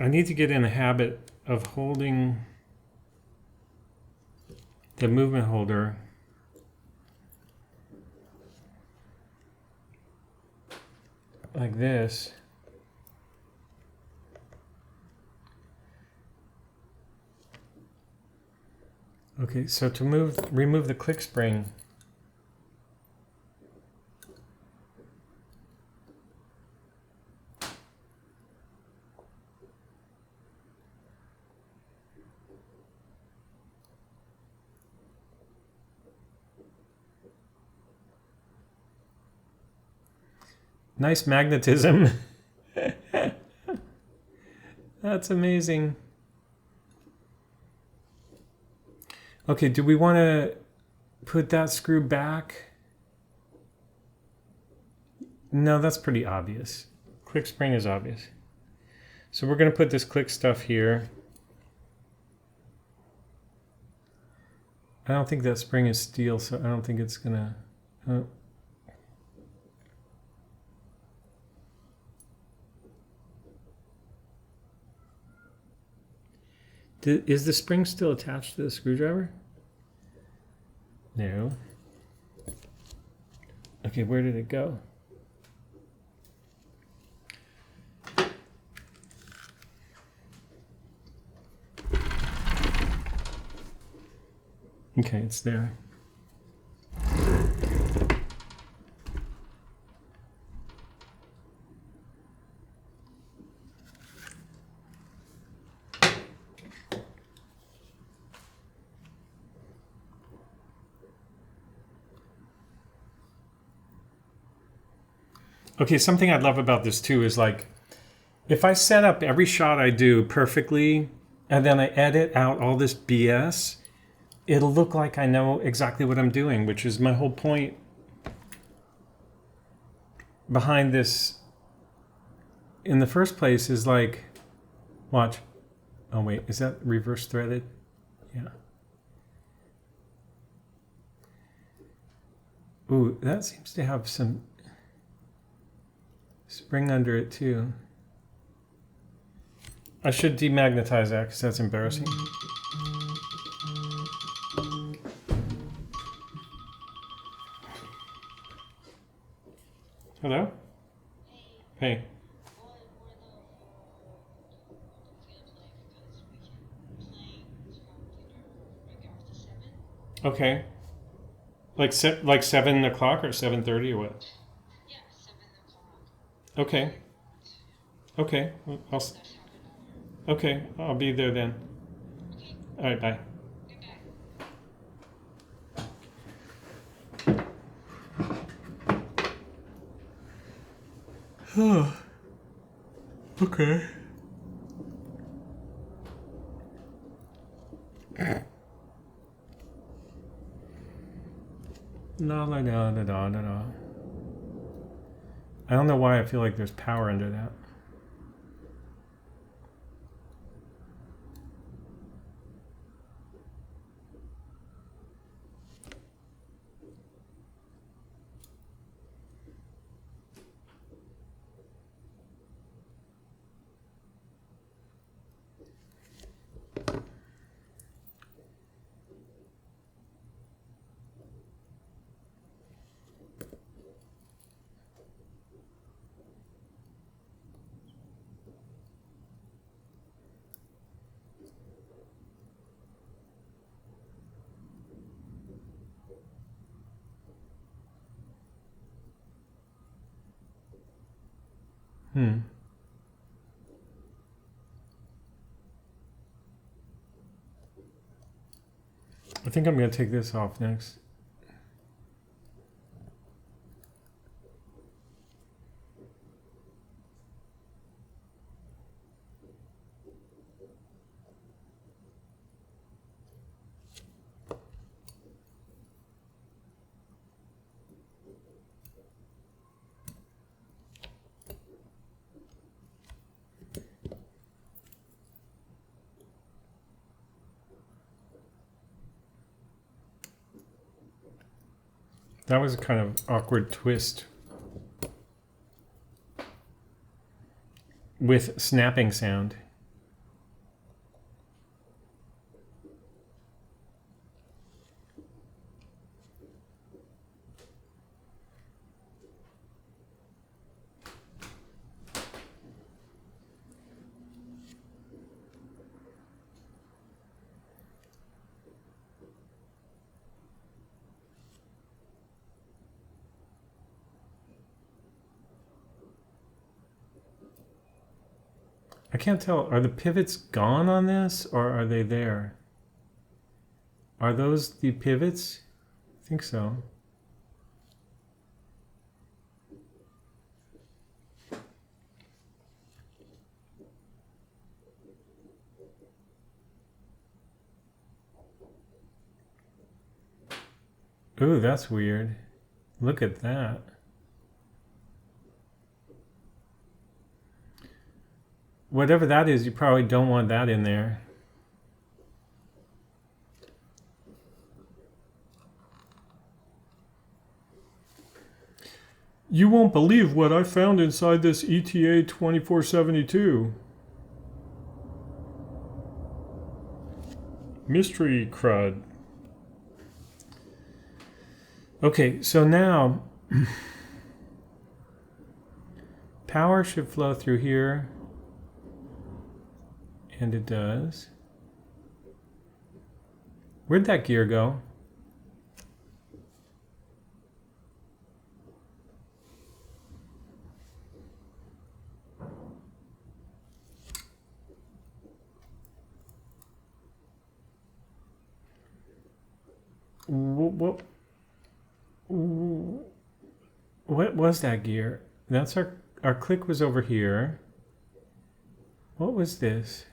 I need to get in the habit of holding the movement holder like this. Okay, so to remove the click spring, nice magnetism. That's amazing. Okay, do we want to put that screw back? No, that's pretty obvious. Click spring is obvious. So we're going to put this click stuff here. I don't think that spring is steel, so I don't think it's going to... Oh. Is the spring still attached to the screwdriver? No. Okay, where did it go? Okay, it's there. Okay, something I love about this too is like, if I set up every shot I do perfectly, and then I edit out all this BS, it'll look like I know exactly what I'm doing, which is my whole point behind this in the first place is like, watch. Oh wait, is that reverse threaded? Yeah. Ooh, that seems to have some spring under it too. I should demagnetize that because that's embarrassing. Hello? Hey. Okay. Like 7 o'clock or 7:30 or what? Yeah, 7 o'clock. Okay. Okay. Okay. I'll be there then. Okay, All right. Bye. goodbye. Okay. No. I don't know why I feel like there's power under that. I think I'm going to take this off next. That was a kind of awkward twist with snapping sound. I can't tell, are the pivots gone on this or are they there? Are those the pivots? I think so. Ooh, that's weird. Look at that. Whatever that is, you probably don't want that in there. You won't believe what I found inside this ETA 2472. Mystery crud. Okay, so now power should flow through here. And it does. Where'd that gear go? What was that gear? That's our click was over here. What was this?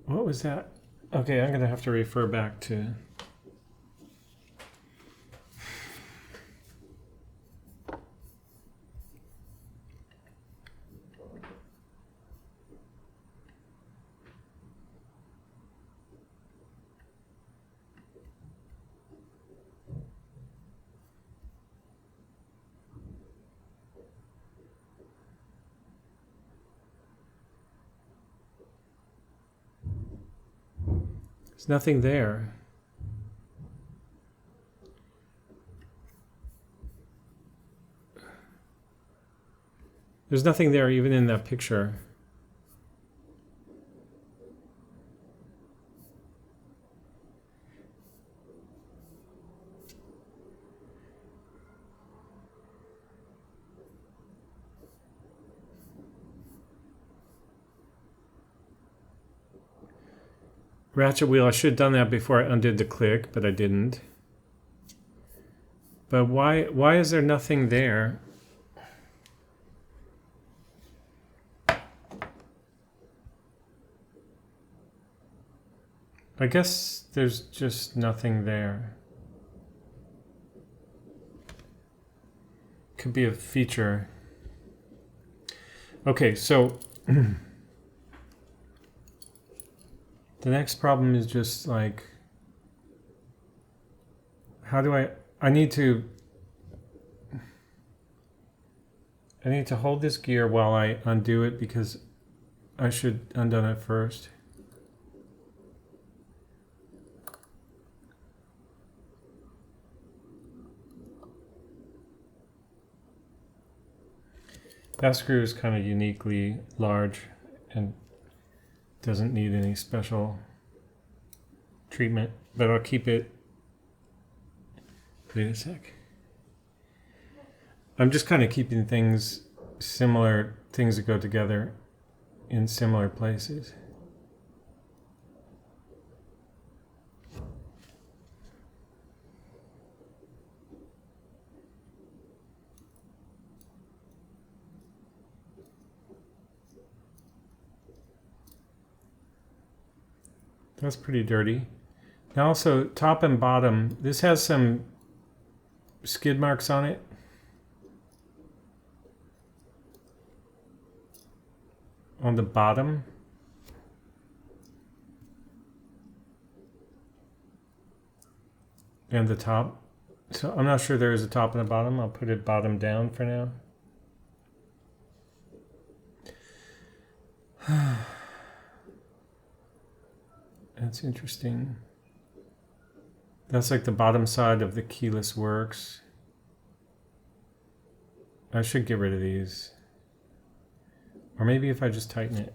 What was that? Okay, I'm going to have to refer back to... There's nothing there. There's nothing there even in that picture. Ratchet wheel, I should have done that before I undid the click, but I didn't. But why is there nothing there? I guess there's just nothing there. Could be a feature. Okay, so the next problem is just like, how do I need to hold this gear while I undo it because I should undone it first. That screw is kind of uniquely large and doesn't need any special treatment, but I'll keep it. Wait a sec. I'm just kind of keeping things similar, things that go together in similar places. That's pretty dirty. Now also, top and bottom, this has some skid marks on it. On the bottom. And the top. So I'm not sure there is a top and a bottom. I'll put it bottom down for now. That's interesting. That's like the bottom side of the keyless works. I should get rid of these. Or maybe if I just tighten it.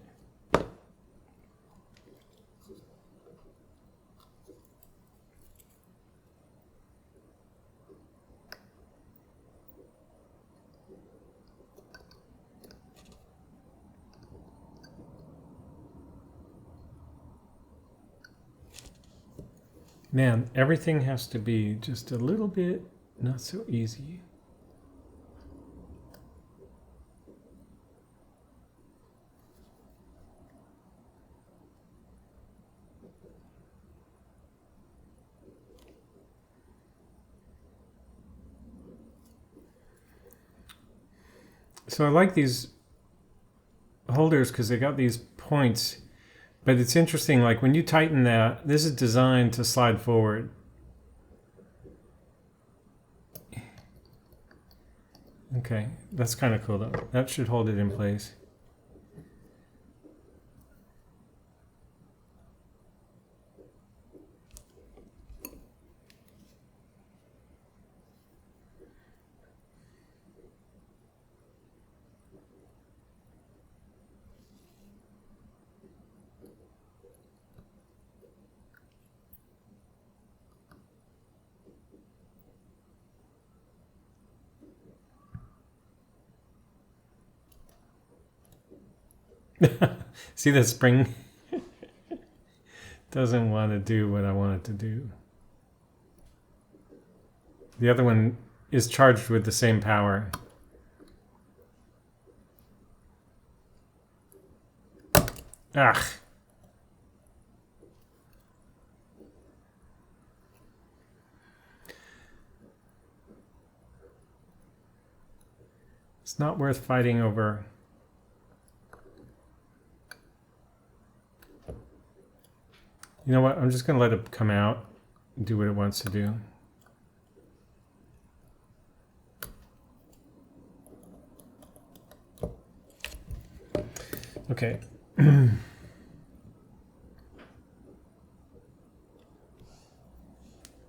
Man, everything has to be just a little bit not so easy. So I like these holders because they got these points. But it's interesting, like when you tighten that, this is designed to slide forward. Okay, that's kind of cool though. That should hold it in place. See that spring? Doesn't want to do what I want it to do. The other one is charged with the same power. Ah. It's not worth fighting over. You know what? I'm just going to let it come out and do what it wants to do. Okay.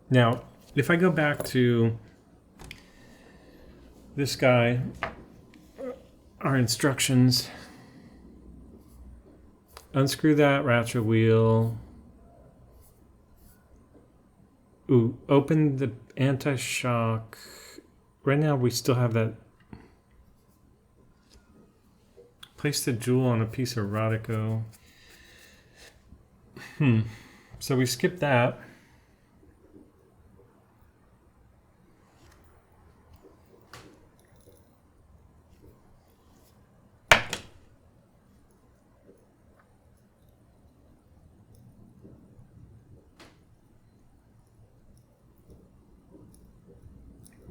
Now, if I go back to this guy, our instructions, unscrew that ratchet wheel. Ooh, open the anti-shock. Right now we still have that. Place the jewel on a piece of Rodico. So we skipped that.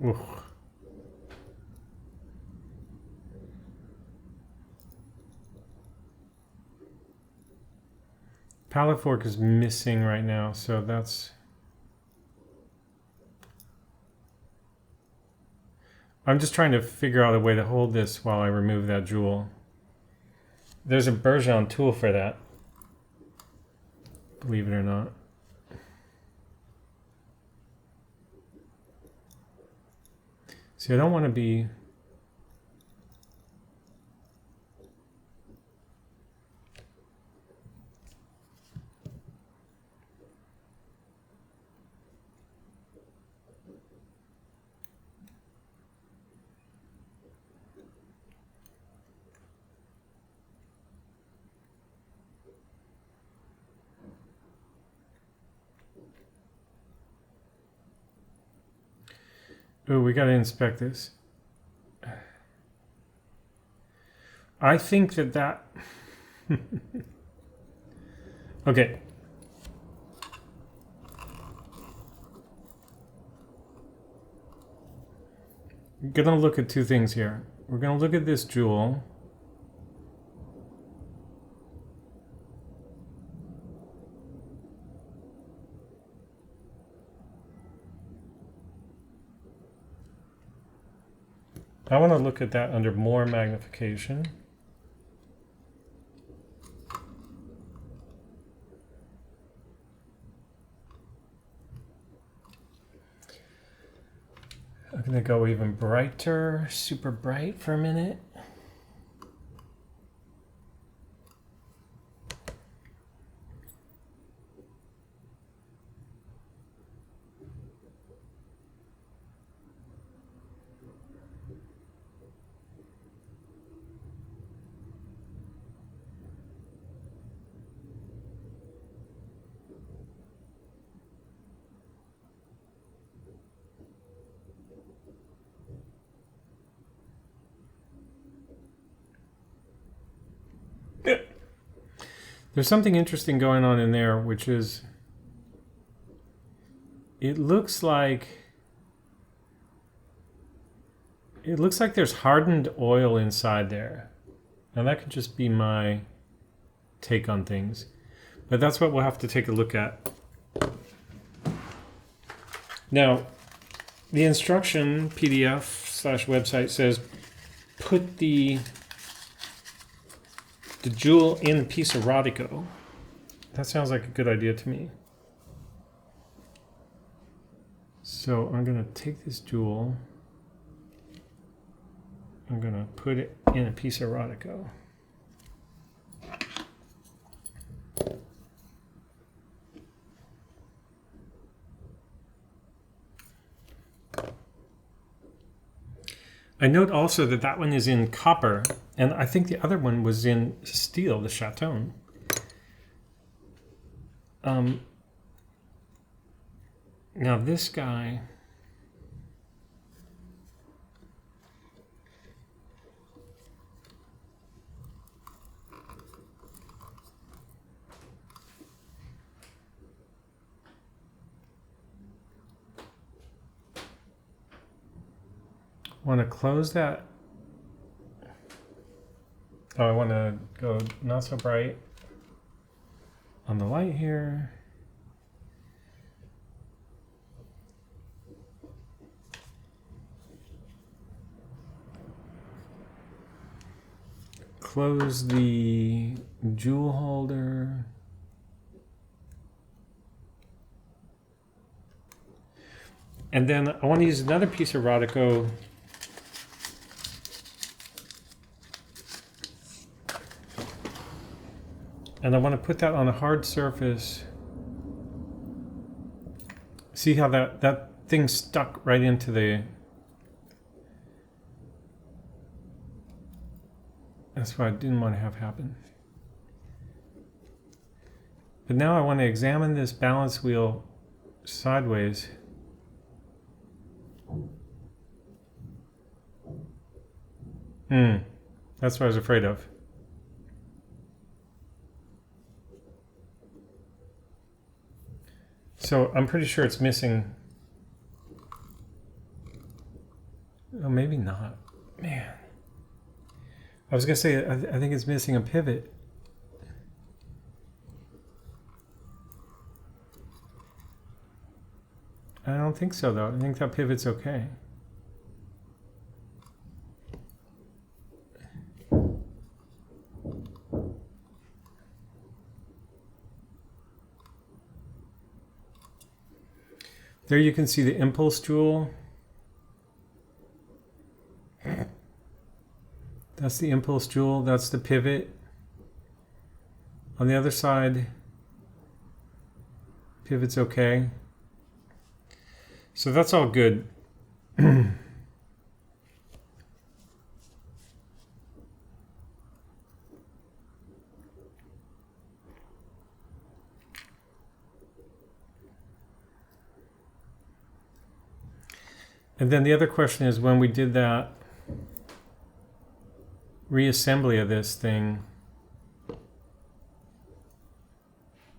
Oof. Pallet fork is missing right now, so that's... I'm just trying to figure out a way to hold this while I remove that jewel. There's a Bergeon tool for that, believe it or not. See, I don't want to be... Oh, we got to inspect this. I think that okay. We're gonna look at two things here. We're gonna look at this jewel. I want to look at that under more magnification. I'm going to go even brighter, super bright for a minute. There's something interesting going on in there, which is it looks like there's hardened oil inside there. Now that could just be my take on things, but that's what we'll have to take a look at. Now, the instruction PDF/website says put the jewel in a piece of Rodico. That sounds like a good idea to me. So I'm going to take this jewel. I'm going to put it in a piece of Rodico. I note also that that one is in copper, and I think the other one was in steel, the Chateau. Now this guy, want to close that. Oh, I want to go not so bright on the light here. Close the jewel holder. And then I want to use another piece of Rodico and I want to put that on a hard surface. See how that thing stuck right into the... That's what I didn't want to have happen. But now I want to examine this balance wheel sideways. That's what I was afraid of. So I'm pretty sure it's missing. Oh, maybe not. Man. I was going to say, I think it's missing a pivot. I don't think so, though. I think that pivot's okay. There you can see the impulse jewel. That's the impulse jewel. That's the pivot. On the other side, pivot's okay. So that's all good. And then the other question is, when we did that reassembly of this thing,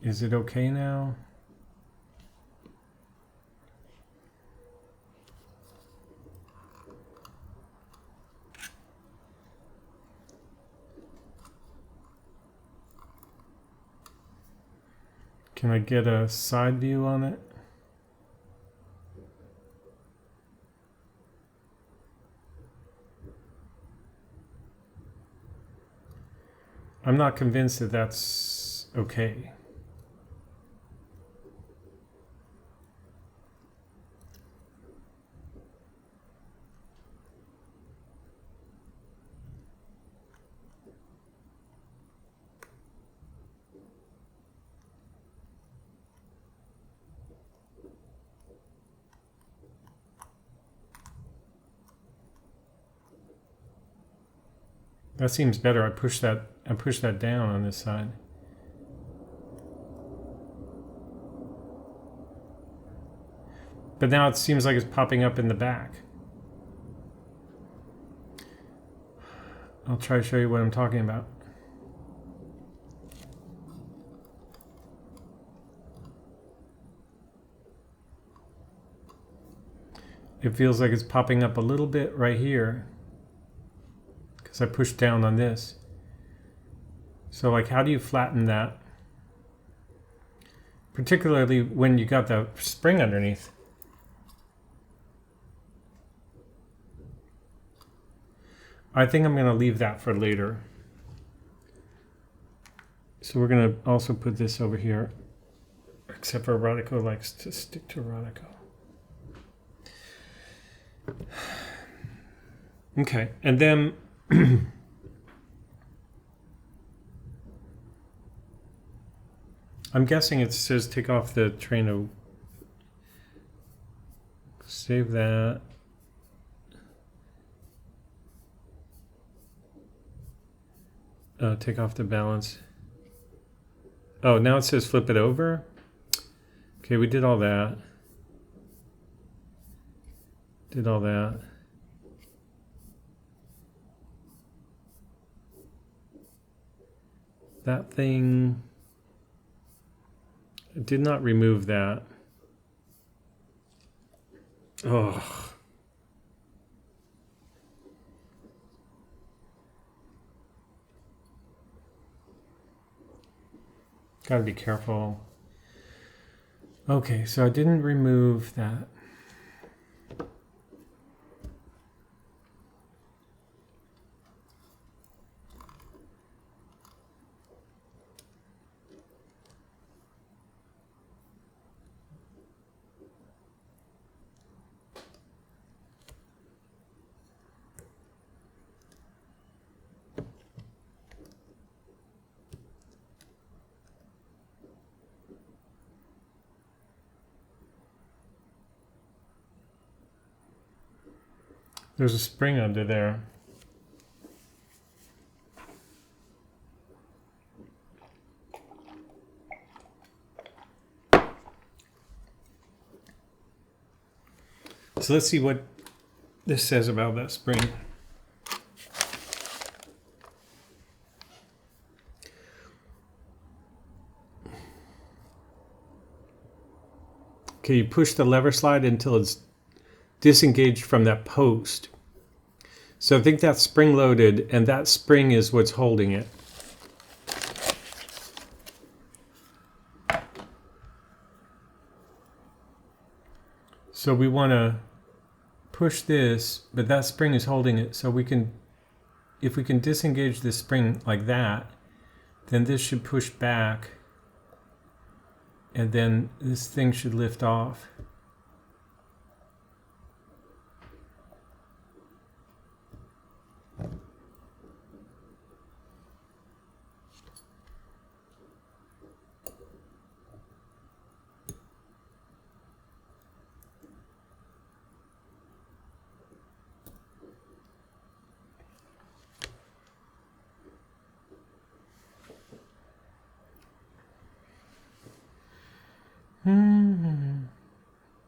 is it okay now? Can I get a side view on it? I'm not convinced that that's okay. That seems better. I push that down on this side. But now it seems like it's popping up in the back. I'll try to show you what I'm talking about. It feels like it's popping up a little bit right here, because I pushed down on this. So like, how do you flatten that? Particularly when you got the spring underneath. I think I'm going to leave that for later. So we're going to also put this over here, except for Rodico likes to stick to Rodico. Okay, and then I'm guessing it says take off the train of, save that. Take off the balance. Oh, now it says flip it over. Okay, we did all that. Did all that. That thing, I did not remove that. Oh. Gotta be careful. Okay, so I didn't remove that. There's a spring under there. So let's see what this says about that spring. Okay, you push the lever slide until it's disengaged from that post. So I think that's spring loaded, and that spring is what's holding it. So we want to push this, but that spring is holding it. So we can, if we can disengage this spring like that, then this should push back, and then this thing should lift off.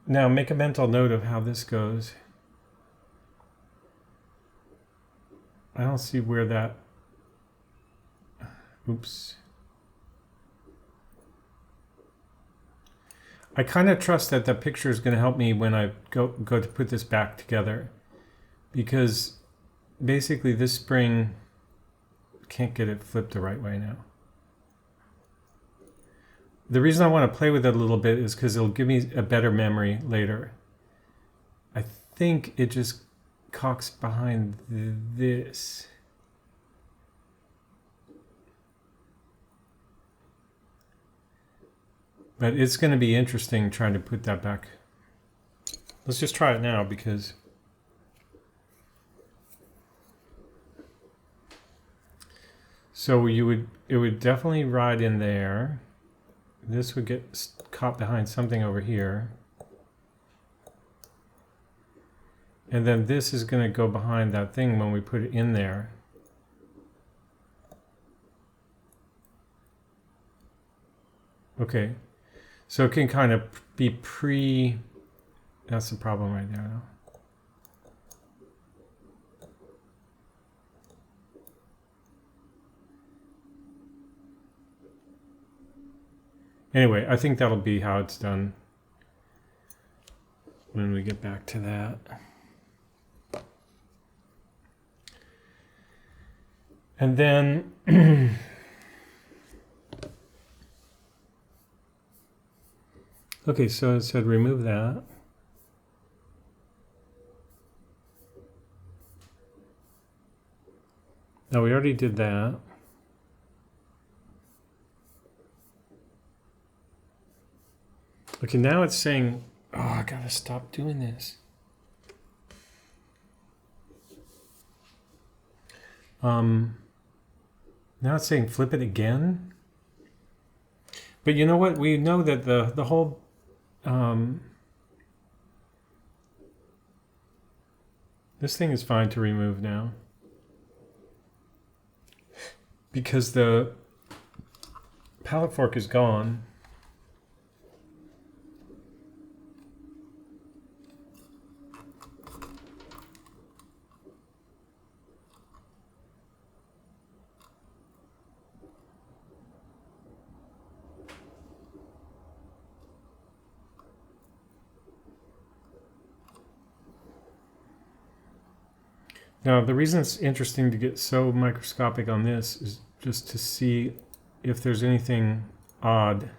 Now make a mental note of how this goes. I don't see where that, oops. I kind of trust that the picture is going to help me when I go to put this back together, because basically this spring, can't get it flipped the right way now. The reason I want to play with it a little bit is because it'll give me a better memory later. I think it just cocks behind this. But it's going to be interesting trying to put that back. Let's just try it now, because so it would definitely ride in there. This would get caught behind something over here. And then this is going to go behind that thing when we put it in there. Okay. So it can kind of be that's the problem right there now. Anyway, I think that'll be how it's done when we get back to that. And then okay, so it said remove that. Now we already did that. Okay, now it's saying, oh, I gotta stop doing this. Now it's saying flip it again. But you know what? We know that the whole this thing is fine to remove now, because the pallet fork is gone. Now, the reason it's interesting to get so microscopic on this is just to see if there's anything odd.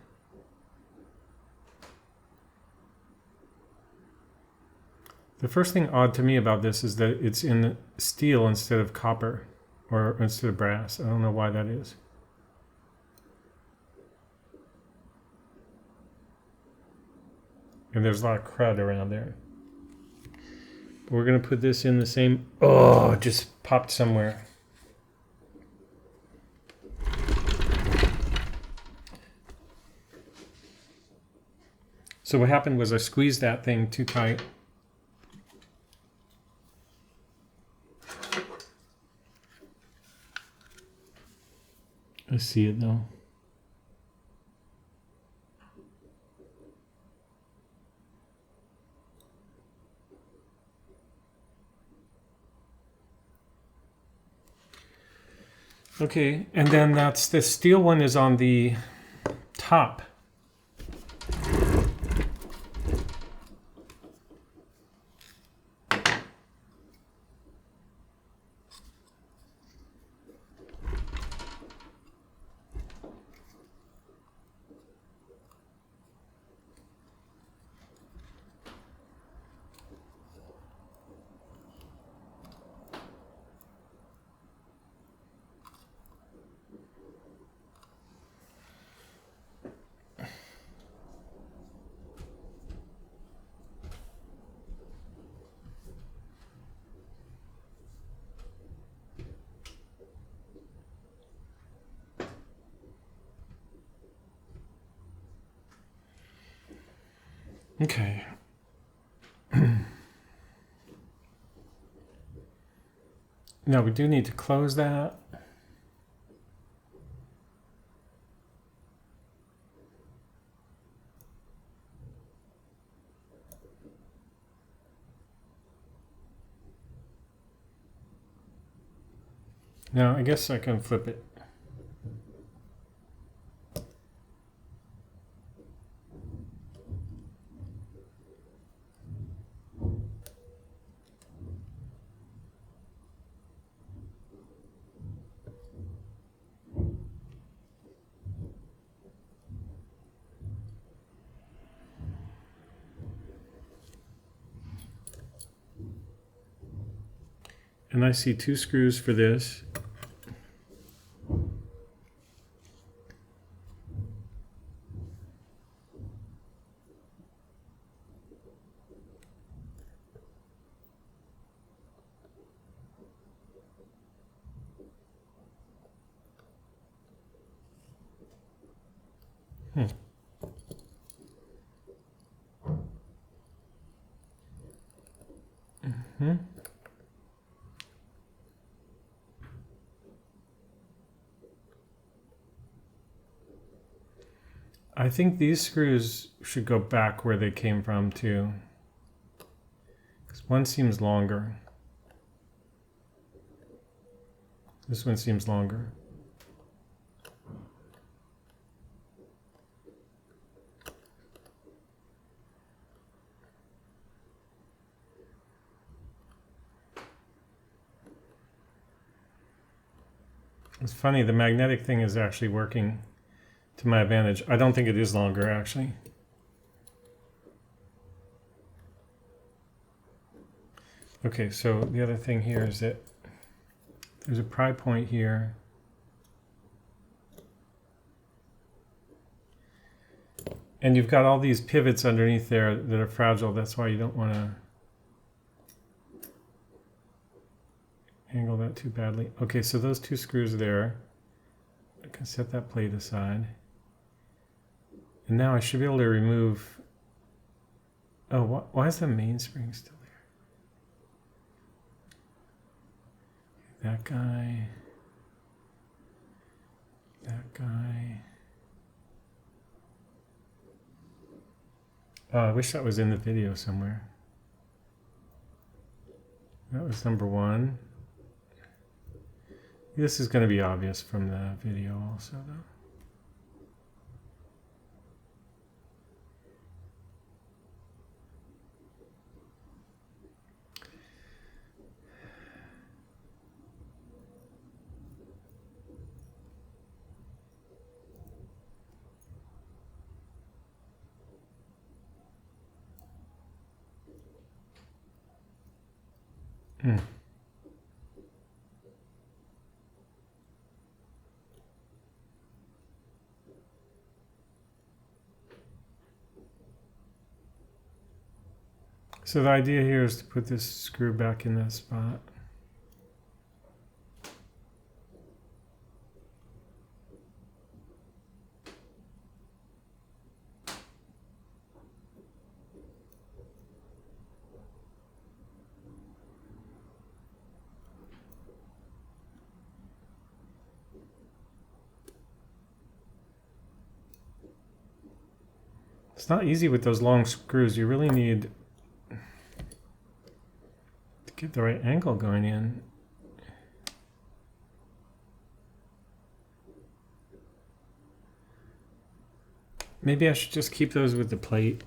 The first thing odd to me about this is that it's in steel instead of copper, or instead of brass. I don't know why that is. And there's a lot of crud around there. We're going to put this in the same... Oh, it just popped somewhere. So what happened was I squeezed that thing too tight. I see it though. Okay, and then that's the steel one is on the top. Okay. Now we do need to close that. Now I guess I can flip it. And I see 2 screws for this. I think these screws should go back where they came from too. Because one seems longer. This one seems longer. It's funny, the magnetic thing is actually working to my advantage. I don't think it is longer, actually. Okay, so the other thing here is that there's a pry point here. And you've got all these pivots underneath there that are fragile. That's why you don't want to angle that too badly. Okay, so those 2 screws there. I can set that plate aside. And now I should be able to remove... Oh, why is the mainspring still there? That guy. That guy. Oh, I wish that was in the video somewhere. That was number 1. This is going to be obvious from the video also, though. So the idea here is to put this screw back in that spot. It's not easy with those long screws. You really need to get the right angle going in. Maybe I should just keep those with the plate.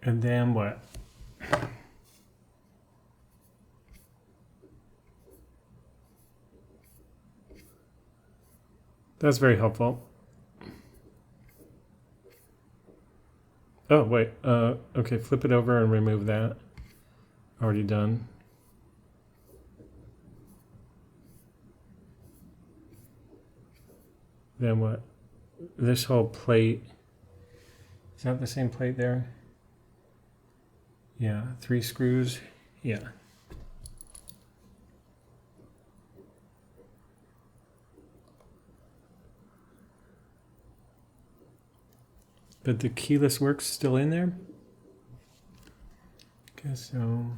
And then what? That's very helpful. Oh, wait. Okay, flip it over and remove that. Already done. Then what? This whole plate. Is that the same plate there? Yeah, 3 screws. Yeah. But the keyless works still in there? Guess so.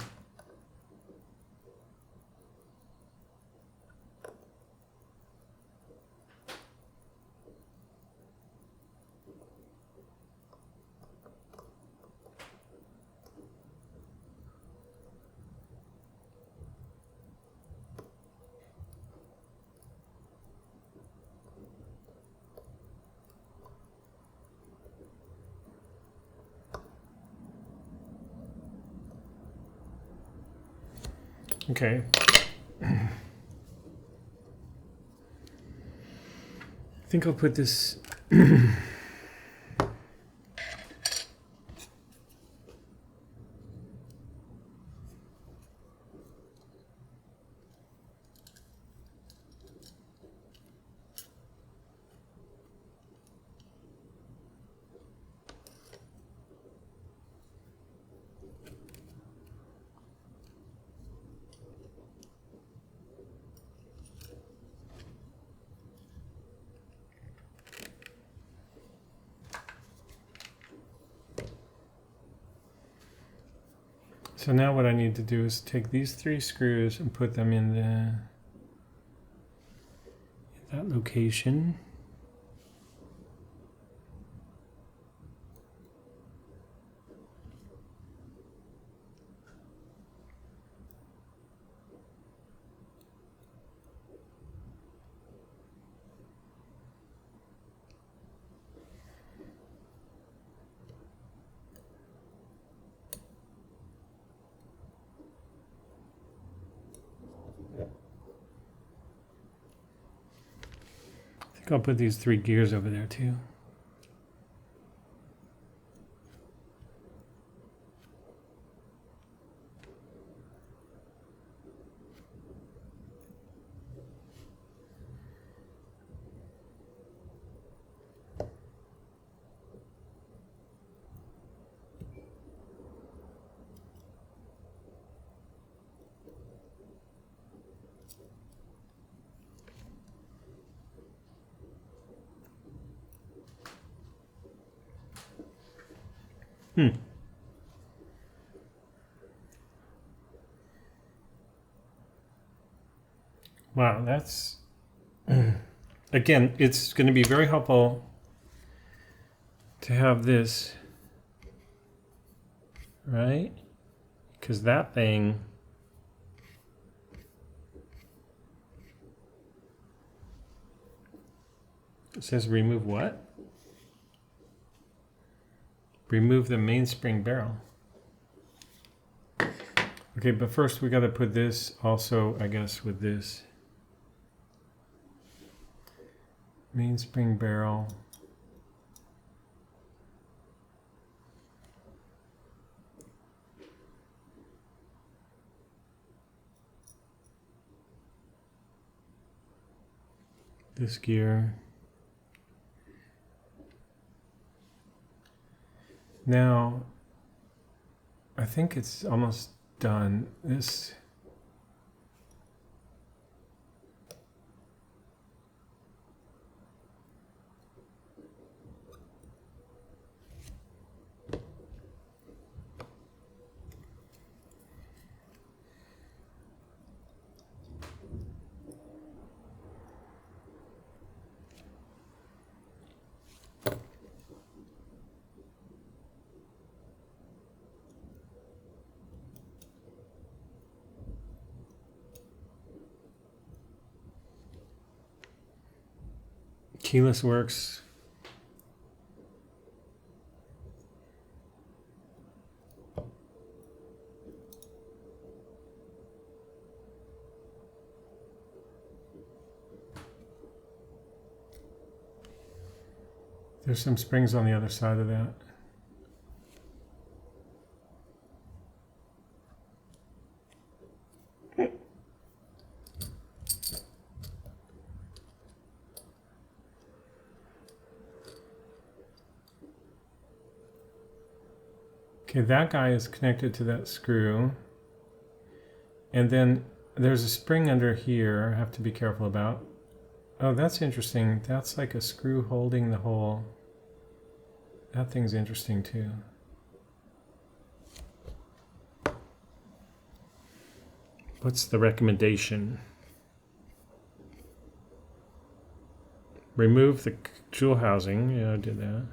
Okay. I think I'll put this So now what I need to do is take these 3 screws and put them in that location. I'll put these 3 gears over there too. Wow, that's again, it's going to be very helpful to have this, right? Because that thing it says remove what? Remove the mainspring barrel. Okay, but first we got to put this also, I guess, with this mainspring barrel. This gear. Now, I think it's almost done. This keyless works. There's some springs on the other side of that. Okay, that guy is connected to that screw. And then there's a spring under here I have to be careful about. Oh, that's interesting. That's like a screw holding the whole That thing's interesting too. What's the recommendation? Remove the jewel housing. Yeah, I did that.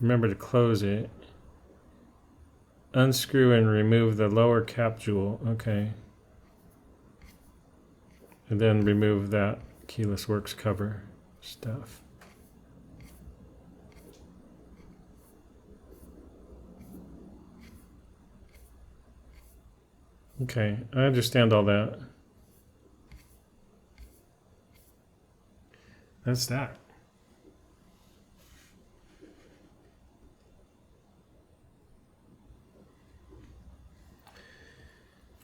Remember to close it. Unscrew and remove the lower cap jewel. Okay. And then remove that keyless works cover stuff. Okay, I understand all that. That's that.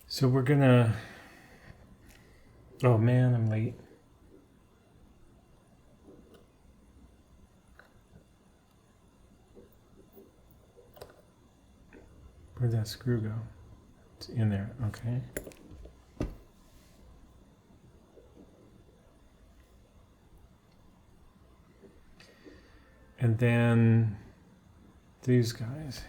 So we're gonna... Oh man, I'm late. Where'd that screw go? It's in there, okay. And then these guys.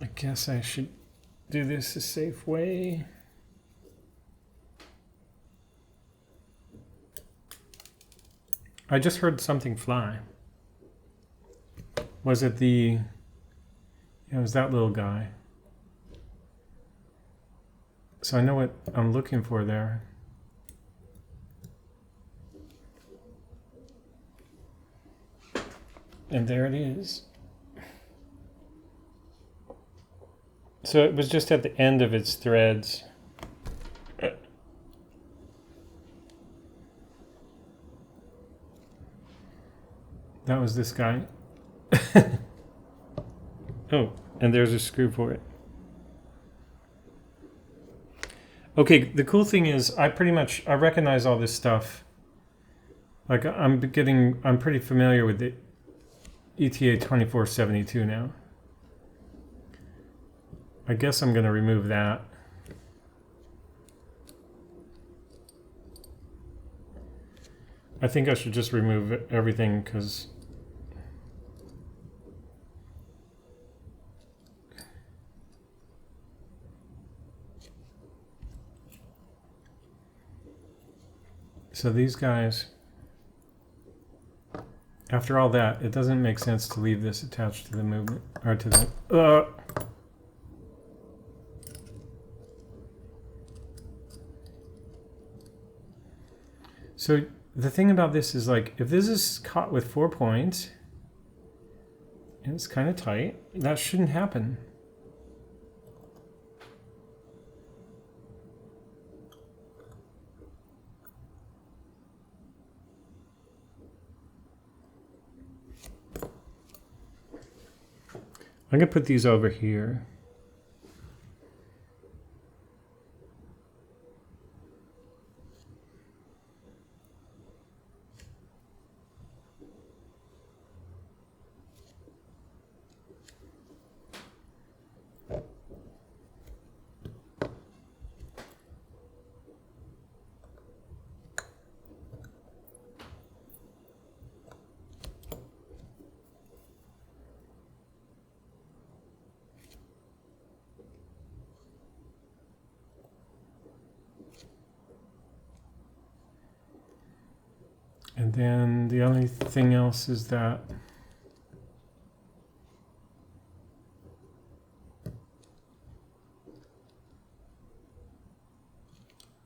I guess I should do this a safe way. I just heard something fly. Was it the... Yeah, it was that little guy. So I know what I'm looking for there. And there it is. So it was just at the end of its threads. That was this guy. Oh, and there's a screw for it. Okay, the cool thing is I recognize all this stuff. Like I'm pretty familiar with the ETA 2472 now. I guess I'm going to remove that. I think I should just remove everything because so these guys, after all that, it doesn't make sense to leave this attached to the movement or to the So the thing about this is, like, if this is caught with 4 points and it's kind of tight, that shouldn't happen. I'm going to put these over here. And then the only thing else is that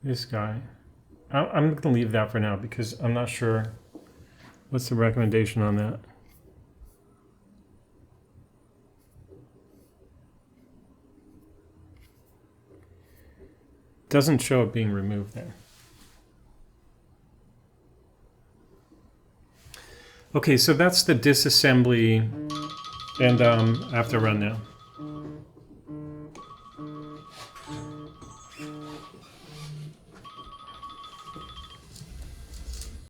this guy, I'm going to leave that for now because I'm not sure what's the recommendation on that. Doesn't show it being removed there. Okay, so that's the disassembly, and I have to run now.